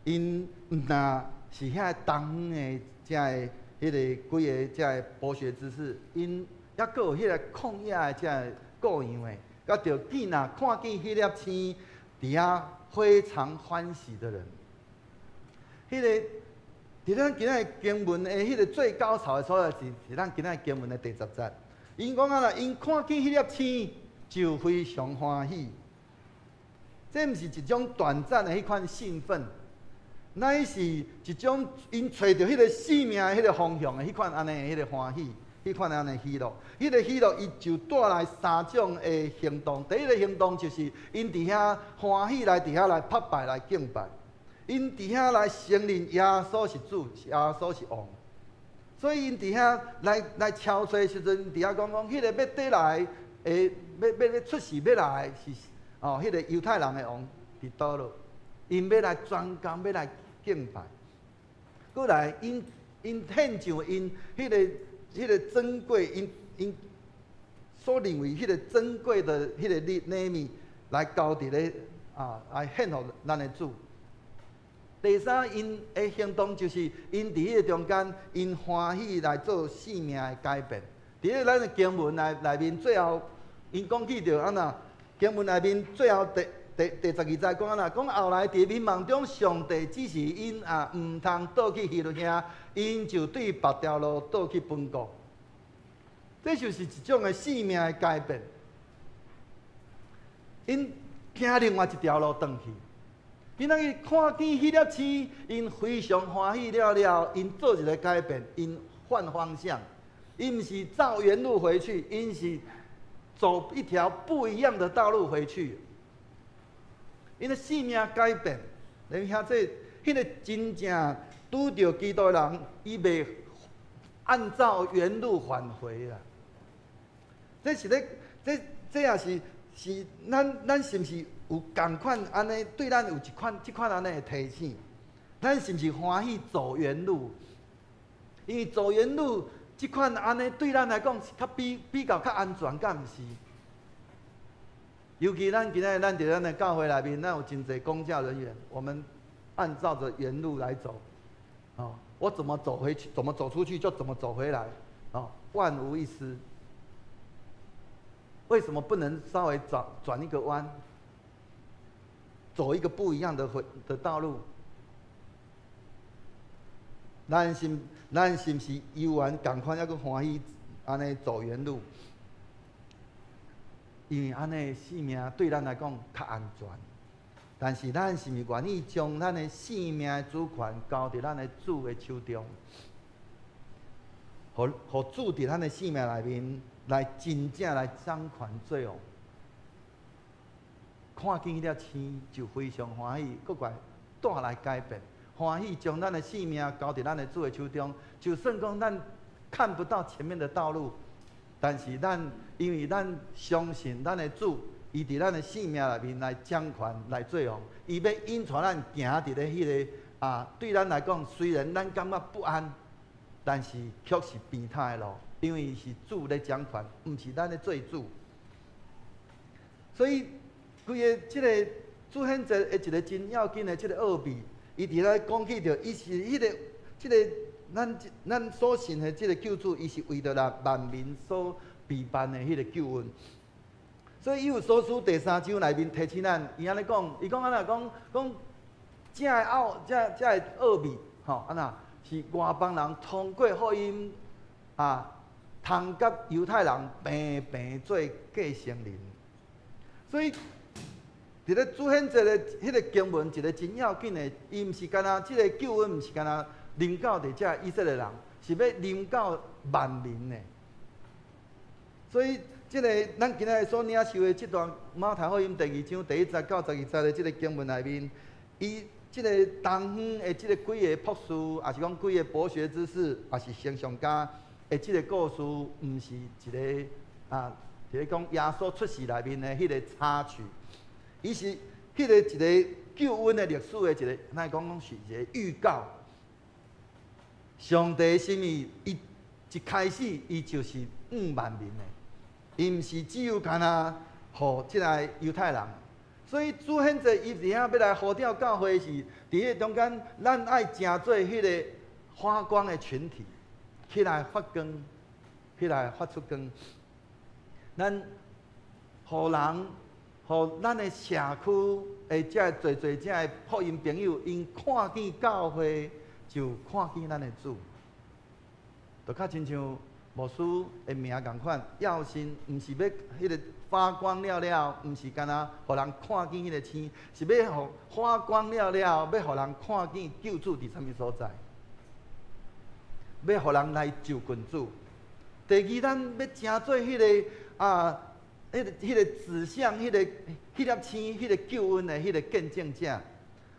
Speaker 2: 因若是遐东的遮的。迄个几个遮个博学之士，因抑阁有迄个抗野的遮个各样的，甲着见啊看见迄粒星伫遐非常欢喜的人。迄个伫咱今仔经文的迄个最高潮的所在是咱今仔经文的第10节。因讲啊啦，因看见迄粒星就非常欢喜。这毋是一种短暂的迄款兴奋。乃是一种因找到迄个生命的迄个方向的迄款安尼的迄个欢喜，迄款安尼喜乐。迄个喜乐伊就带来3种的行动。第一个行动就是因伫遐欢喜来伫遐来拍拜来敬拜，因伫遐来承认耶稣是主，耶稣是王。所以因伫遐来敲吹时阵，伫遐讲迄个要得来要出世要来是迄个犹太人的王伫倒落。因要来专工，要来敬拜，过来因献上因迄个珍贵，因所认为迄个珍贵的迄个礼物来交伫咧来献互咱的主。第三，因的行动就是因伫迄个中间，因欢喜来做生命的改变。伫咧咱的经文内面最后，因讲起着安那经文内面最后第12节讲啊啦，讲后来伫民梦中，上帝只是因毋通倒去希律遐，因就对别条路倒去本国。这就是一种的生命的改变。因行另外一条路转去。今仔日看见迄粒星，因非常欢喜了，因做一个改变，因换方向，因毋是照原路回去，因是走一条不一样的道路回去。因的生命改变，你遐迄个真正拄着基督的人，伊袂按照原路返回啦。这是咧，这也是咱是毋是有共款安尼？对咱有即款安尼的提醒，咱是毋是欢喜走原路？因为走原路即款安尼对咱来讲是比较较安全，敢毋是？尤其咱今仔咱伫咱的教会内面，咱有真侪公教人员，我们按照着原路来走，我怎么走回去，怎么走出去就怎么走回来，万无一失。为什么不能稍微转一个弯，走一个不一样的道路？咱是不是游玩同款，还阁欢喜安尼走原路？因为安尼性命对咱来讲较安全。但是咱是毋是愿意将咱的性命的主权交伫咱的主的手中？互主伫咱的性命内面来真正来掌权作王。看见迄粒星就非常欢喜，搁来带来改变。欢喜将咱的性命交伫咱的主的手中，就算讲咱看不到前面的道路，但是因为咱相信咱的主，伊伫咱的性命内面来掌权来作王，伊要引带咱行伫咧迄个对咱来讲，虽然咱感觉不安，但是却是平坦的路，因为是主咧掌权，毋是咱咧做主。所以，规个即个主显节的一个真要紧的即个奥秘。伊伫咧讲起着，伊是即个咱所信的即个救主，伊是为着咱万民所备办的迄个救恩。所以《以弗所书》第3章内面提醒咱，伊安尼讲，伊讲安那讲这个奥秘，吼安那是外邦人通过福音通甲犹太人平做继承人，所以。伫咧主显节的迄个经文，一个真要紧的，伊毋是干那即个救恩，毋是干那临到伫遮以色列人，是要临到万民的。所以，即个咱今仔日所领受的即段马太福音第2章第1节到12节的即个经文内面，伊即个东方的即个几个博士，也是讲几个博学之士，也是形象家的即个故事，毋是一个伫咧讲耶稣出世内面的迄个插曲。伊是迄个一个救恩的历史的一个，咱讲是一个预告。上帝心意，伊一开始伊就是万民的，伊毋是只有干那互即个犹太人。所以主显节伊伫遐要来呼召教会是，伫迄中间，咱爱正做迄个发光的群体，起来发光，起来发出光。咱互人。互咱的社区的遮侪遮的福音朋友，因看见教会就看见咱的主，就较亲像牧师的名共款。要信毋是要迄个发光了了，毋是干那互人看见迄个星，是要互发光了了，要互人看见救主伫啥物所在，要互人来就近主。第二，咱要正做迄个迄个指向，迄粒星，迄个救恩的迄个见证者，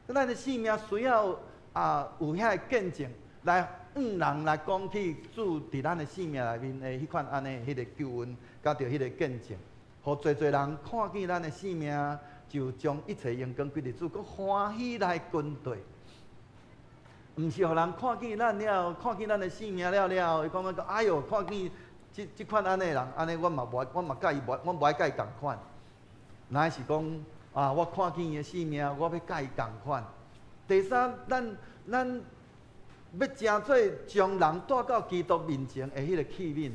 Speaker 2: 咱的性命需要有遐个见证来人来讲起主伫咱的性命内面的迄款安尼迄个救恩，甲着迄个见证，互侪人看见咱的性命，就将一切荣光归伫主，佮欢喜来跟对。毋是互人看见咱了，看见咱的性命了，伊讲哎哟，看见。即款安尼人，安尼我嘛介意，我无爱介意共款。若是讲我看见伊的性命，我要介意共款。第三，咱要正做将人带到基督面前的迄个器皿。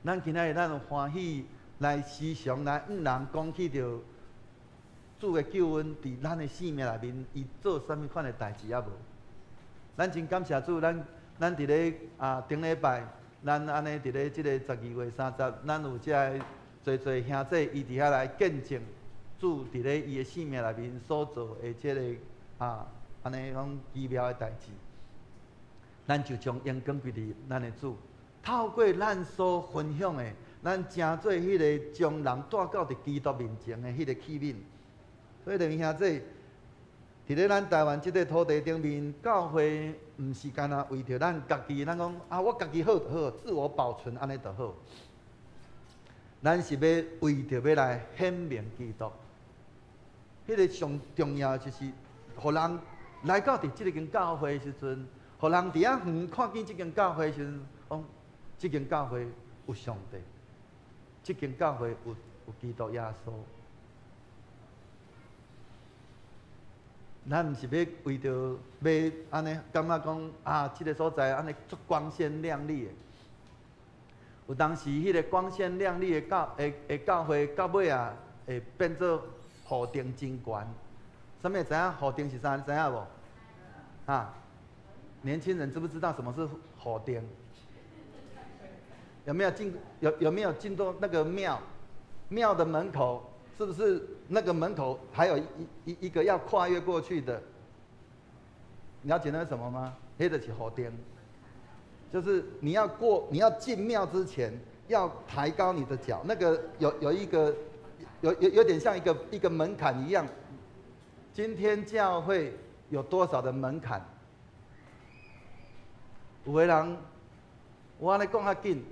Speaker 2: 咱今仔日咱有欢喜来时常来人讲起着主的救恩伫咱的性命内面，伊做啥物款的代志也无。咱真感谢主，咱伫咧顶礼拜，咱安尼伫咧即个12月30，咱有遮侪兄弟，伊伫遐来见证主伫咧伊的性命内面所做的即个安尼讲奇妙的代志。咱就将荣光归伫咱的主，透过咱所分享的，咱正做迄个将人带到伫基督面前的迄个器皿。所以，弟兄兄弟。伫咧咱台湾即块土地顶面，教会毋是干那为着咱家己，咱讲我家己好就好，自我保存安尼就好。咱是要为着要来显明基督。迄个上重要就是，互人来到伫即间教会的时阵，互人伫遐远看见即间教会的时阵，讲即间教会有上帝，即间教会有基督耶稣。咱毋是要为着要安尼感觉讲即个所在安尼足光鲜亮丽的。有当时迄个光鲜亮丽的教会到尾啊，会变做负定真悬。什么知影负定是啥？你知影无？啊，年轻人知不知道什么是负定？有没有进到那个庙？庙的门口是不是那个门口还有一个要跨越过去的？了解那是什么吗？那就是负定。就是你要进庙之前，要抬高你的脚，那个有一个有点像一个门槛一样。今天教会有多少的门槛？有的人，我安尼讲较紧，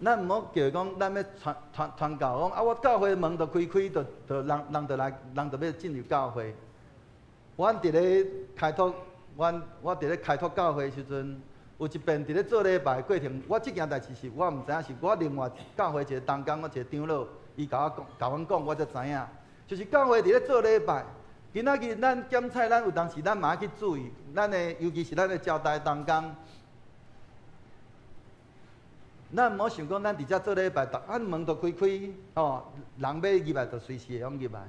Speaker 2: 咱唔好叫讲咱要传教讲啊，我教会门都开，就人就要进入教会。阮伫咧开拓。我伫咧开拓教会的时阵，有一遍伫咧做礼拜过程，我即件代志是我毋知影，是我另外教会一个同工，我一个长老，伊甲阮讲，我才知影。就是教会伫咧做礼拜，今仔日咱检菜，咱有当时咱嘛要去注意，尤其是咱的招待同工，咱毋好想讲咱伫遮做礼拜，咱门都开，吼，人要入来就随时会用入来。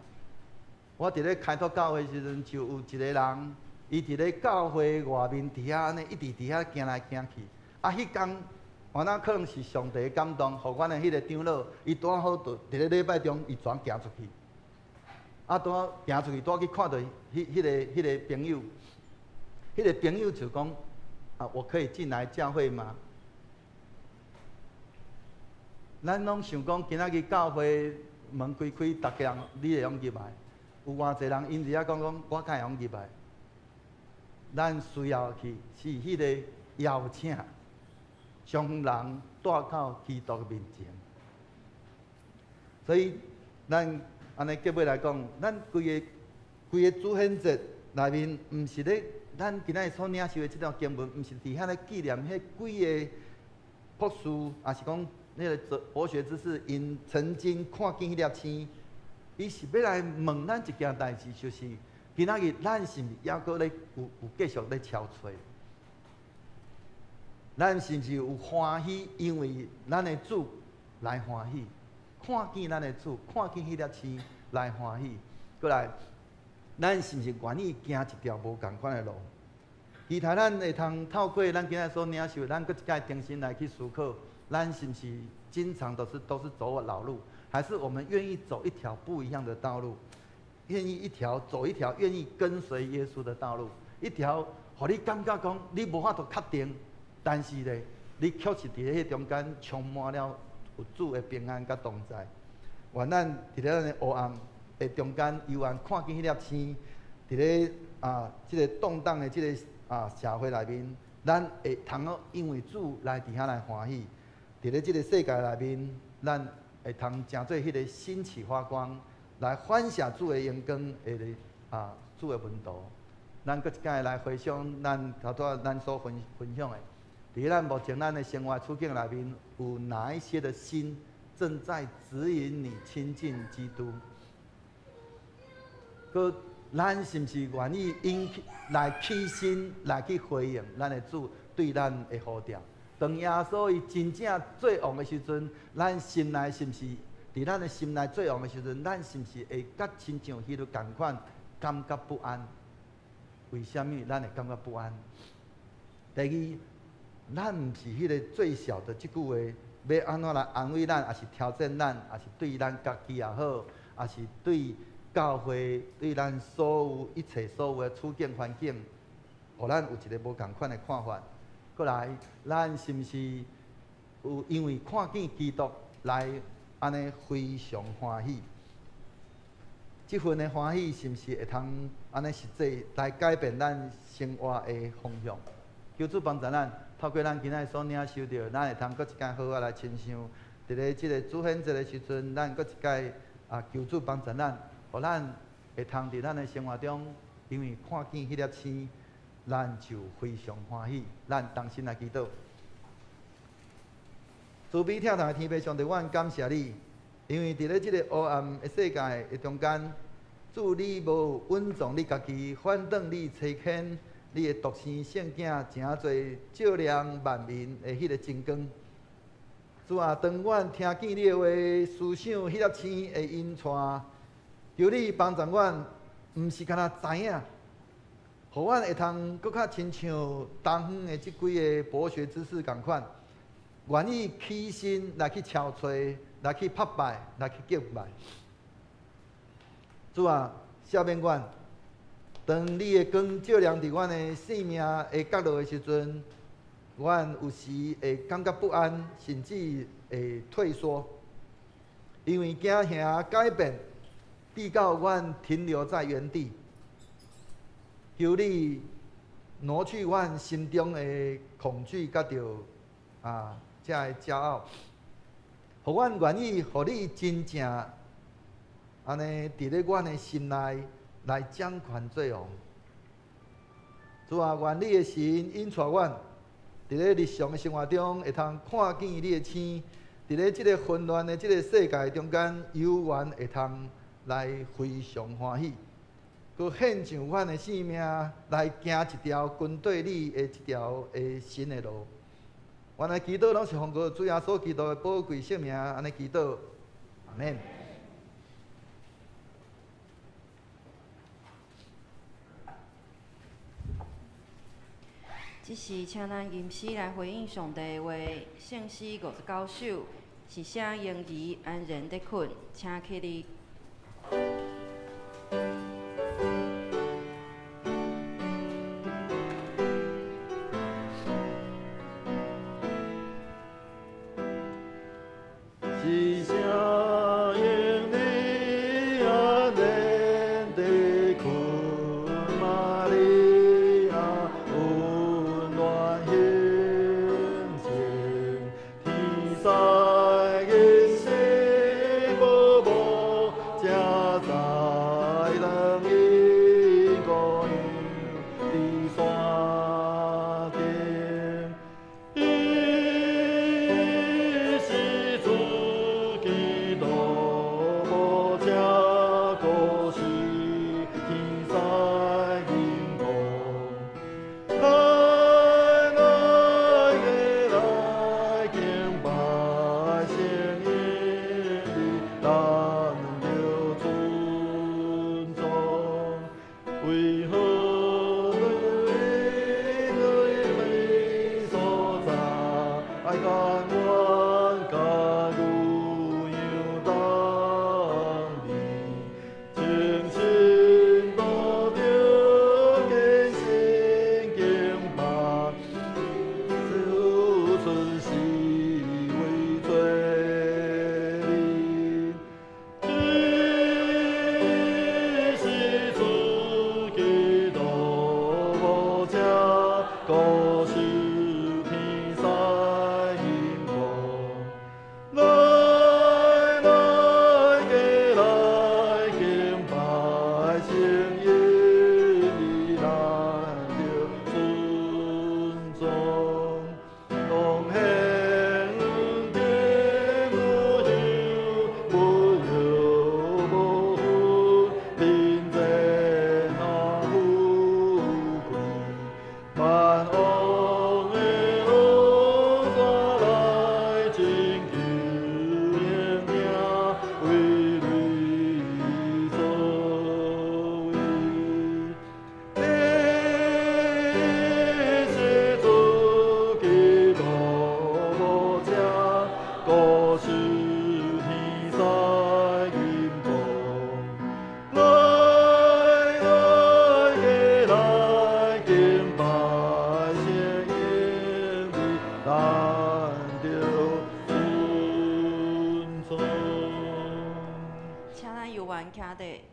Speaker 2: 我伫咧开拓教会的时阵，就有一个人。伊伫咧教会外面伫遐安尼，一直伫遐行来行去。啊，迄天，我那可能是上帝感动，互阮的迄个长老，伊拄好伫咧礼拜中，伊转行出去。啊，拄好行出去，拄好去看到迄个朋友，迄个朋友就讲：啊，我可以进来教会吗？咱拢想讲，今仔日教会门开，逐个人你会用入来。有偌济人因伫遐讲，我敢会用入来。咱需要去是迄个邀请，将人带到基督面前。所以，咱安尼结尾来讲，咱规个主显节内面，毋是咧咱今仔日所领受的这条经文，毋是伫遐咧纪念迄几个博士，也是讲那个博学之士，因曾经看见迄粒星，伊是要来问咱一件代志，就是。今仔日咱是毋是还阁咧有继续咧憔悴？咱是毋是有欢喜？因为咱的主来欢喜，看见咱的主，看见迄粒星来欢喜。过来，咱是毋是愿意行一条无共款的路？其他咱会通透过咱今仔所领受，咱搁一摆重新来去思考，咱是毋是经常都是走老路，还是我们愿意走一条不一样的道路？愿意走一条愿意跟随耶稣的道路，一条，互你感觉讲你无法度确定，但是咧，你确实伫咧迄中间充满了有主的平安甲同在。愿咱伫咧咱的黑暗的中间，犹原看见迄粒星，伫咧即个动荡的即个社会内面，咱会通因为主来伫遐来欢喜。伫咧即个世界内面，咱会通成做迄个新起发光。来反射主的阳光，主的温度。咱搁一摆来回想咱头拄咱所分享的，伫咱目前咱的生活处境内面，有哪一些的心正在指引你亲近基督？搁咱是毋是愿意来起心来去回应咱的主对咱的呼召？当耶稣伊真正最旺的时阵，咱心内是毋是？伫咱的心内最旺的时阵，咱是毋是会甲亲像迄个共款感觉不安？为什么咱会感觉不安？第二，咱毋是迄个最小的即句话，要安怎来安慰咱，也是挑战咱，也是对咱家己也好，也是对教会、对咱所有一切所有的处境环境，互咱有一个无共款的看法。过来，咱是毋是有因为看见基督来？安尼非常欢喜，这份的欢喜是毋是会通安尼实际来改变咱生活的方向？求主帮助咱，透过咱今仔所领受到，咱会通搁一摆好好来亲像，伫咧即个主显节的时阵，咱搁一摆求主帮助咱，互咱会通伫咱的生活中，因为看见迄粒星，咱就非常欢喜。咱同心来祈祷。慈悲疼痛的天父上帝，我感谢你，因为伫咧即个黑暗的世界的中间，主你无稳重你家己，反倒你差遣你的独生圣囝，诚侪照亮万民的迄个真光。主啊，当阮听见你的话，思想迄粒星的引带，求你帮助阮，毋是干那知影，互阮会通搁较亲像东方的即几个博学之士共款，愿意起身来去敲吹，来去拍拜，来去敬拜。主啊，赦免阮，当你的光照亮伫阮的生命的角落的时阵，阮有时会感觉不安，甚至会退缩，因为惊遐改变，逼到阮停留在原地。求你挪去阮心中的恐惧，甲着这个骄傲，互阮愿意，互你真正安尼伫咧阮的心内来掌权作王。主啊，愿你的神引带阮，伫咧日常的生活中会通看见你的星，伫咧即个混乱的即个世界中间，有缘会通来非常欢喜。佮献上阮的性命来行一条跟对你的一条的新的路。原来祈祷拢是奉靠主耶稣基督的宝贵性命，安尼祈祷，阿免。
Speaker 1: 即是请咱吟诗来回应上帝的话，圣诗59首，是写婴儿安然的困，请起立。
Speaker 2: 是啥因你安然地困，玛利亚温暖馨情，天使的圣宝宝，正在人因高阳的山顶。是主基督无这故事，天使引导，来敬拜圣耶利，咱着尊重，为何？爱甘愿甲如样当面，清清道着坚信敬拜，自存是为罪人。是主基督无这故事，天使。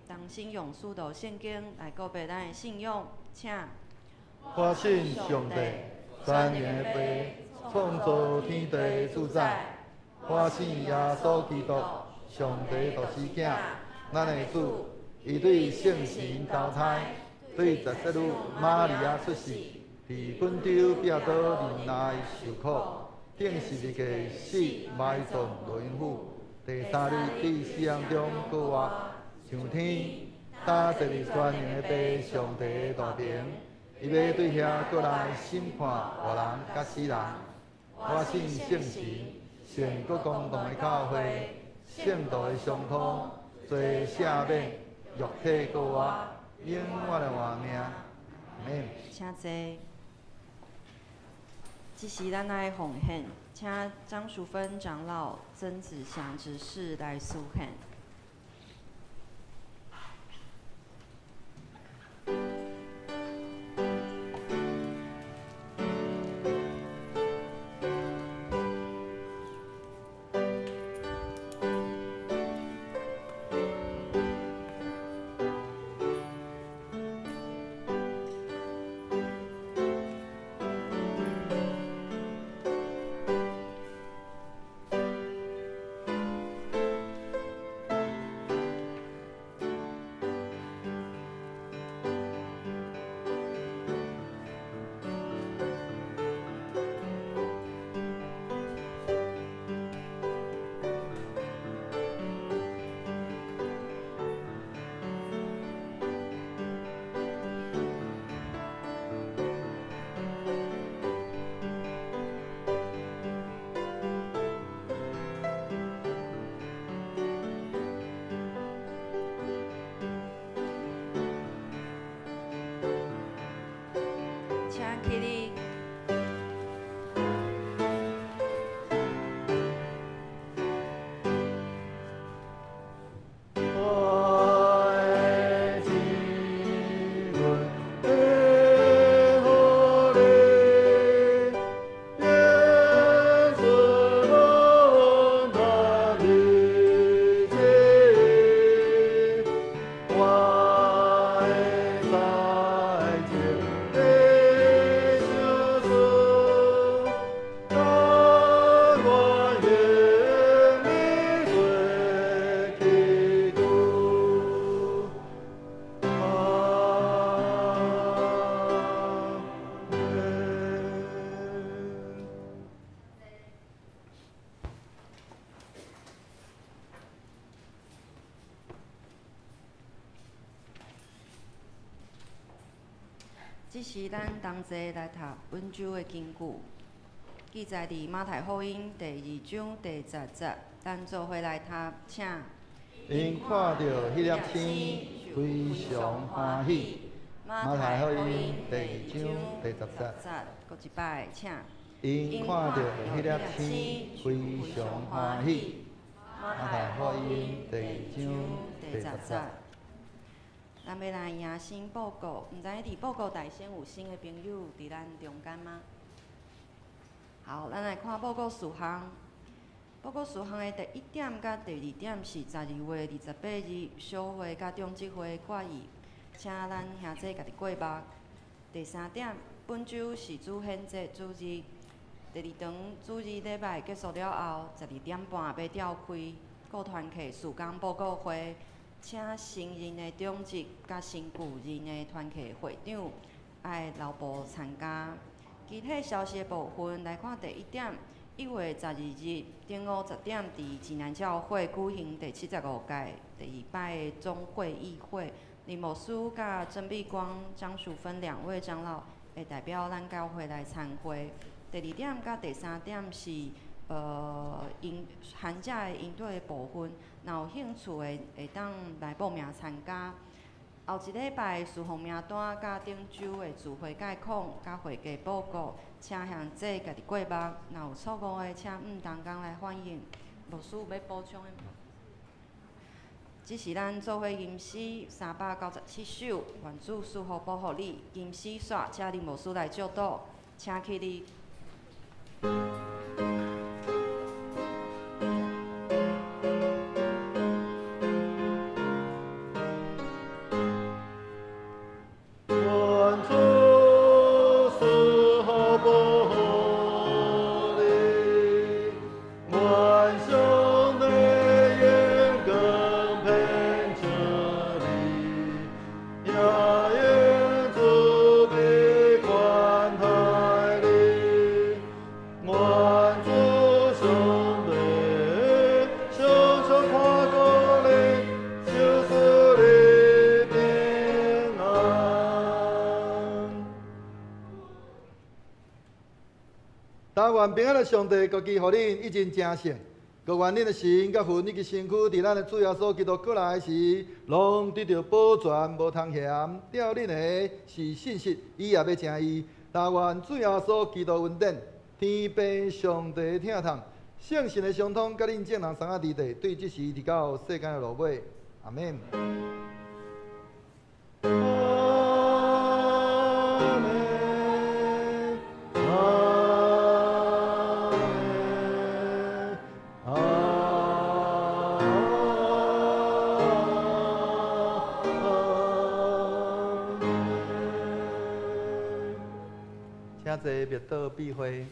Speaker 1: 当信用速度圣经来告白咱的信仰，请。
Speaker 2: 我信上帝，三年的父，创造天地主宰。我信耶稣基督，上帝独生囝，咱的主，伊对圣神投胎，对十字女玛利亚出世，伫滚州壁倒人内受苦，顶十字架死埋葬落阴府，第三日伫死人中复活，上天。他坐伫全能的爸上帝的大庭，伊要对遐过来审判活人甲死人。我信圣神，全国共同的教会，圣道的相通，做赦免，肉体过活，永远的活命。阿
Speaker 1: 请坐。这是咱来奉献，请张淑芬长老、曾子祥执事来肃献。请起立。这是咱同齐来读温州的经句，记载伫马太福音第2章第10节。咱做伙来读，请。
Speaker 2: 因看到迄粒星，非常欢喜。马太福音第2章第10节。
Speaker 1: 搁一摆，请。
Speaker 2: 因看到迄粒星，非常欢喜。马太福音第2章第10节。
Speaker 1: 咱要来迎新报告，毋知伫报告台先有新的朋友伫咱中间吗？好，咱来看报告事项。报告事项的第1点甲第2点是12月28日小会甲中职会决议，请咱兄弟家己过目。第3点，本周是主显节主日，第2场主日礼拜结束了后，12点半要召开各团契事工报告会。请新任的中职甲新旧任的团契会长爱留步参加。具体消息的部分来看，第1点，1月12日中午10点，伫济南教会举行第75届第2摆的总会议会，林牧师甲曾碧光、张淑芬2位长老会代表咱教会来参会。第2点甲第3点是寒假的营队的部分，若有兴趣的会当来报名参加。后一礼拜事项名单甲顶周的聚会概况甲会计报告，请向这家己过目。若有错误的，请同工来反映。牧师要补充的吗？这是咱做伙吟诗397首，愿主赐福保护你。吟诗煞，请林牧师来教导，请起立。
Speaker 2: 愿平安的上帝，各记互恁一真正圣。各愿恁的心、甲魂以及身躯，伫咱的主耶稣基督过来时，拢得到保全，无通嫌。了恁的是信实，伊也要正义。但愿主耶稣基督恩典、天父上帝疼痛、圣神的相通，甲恁众人三下伫地，对即时直到世间的落尾。阿免。请坐，灭道避讳。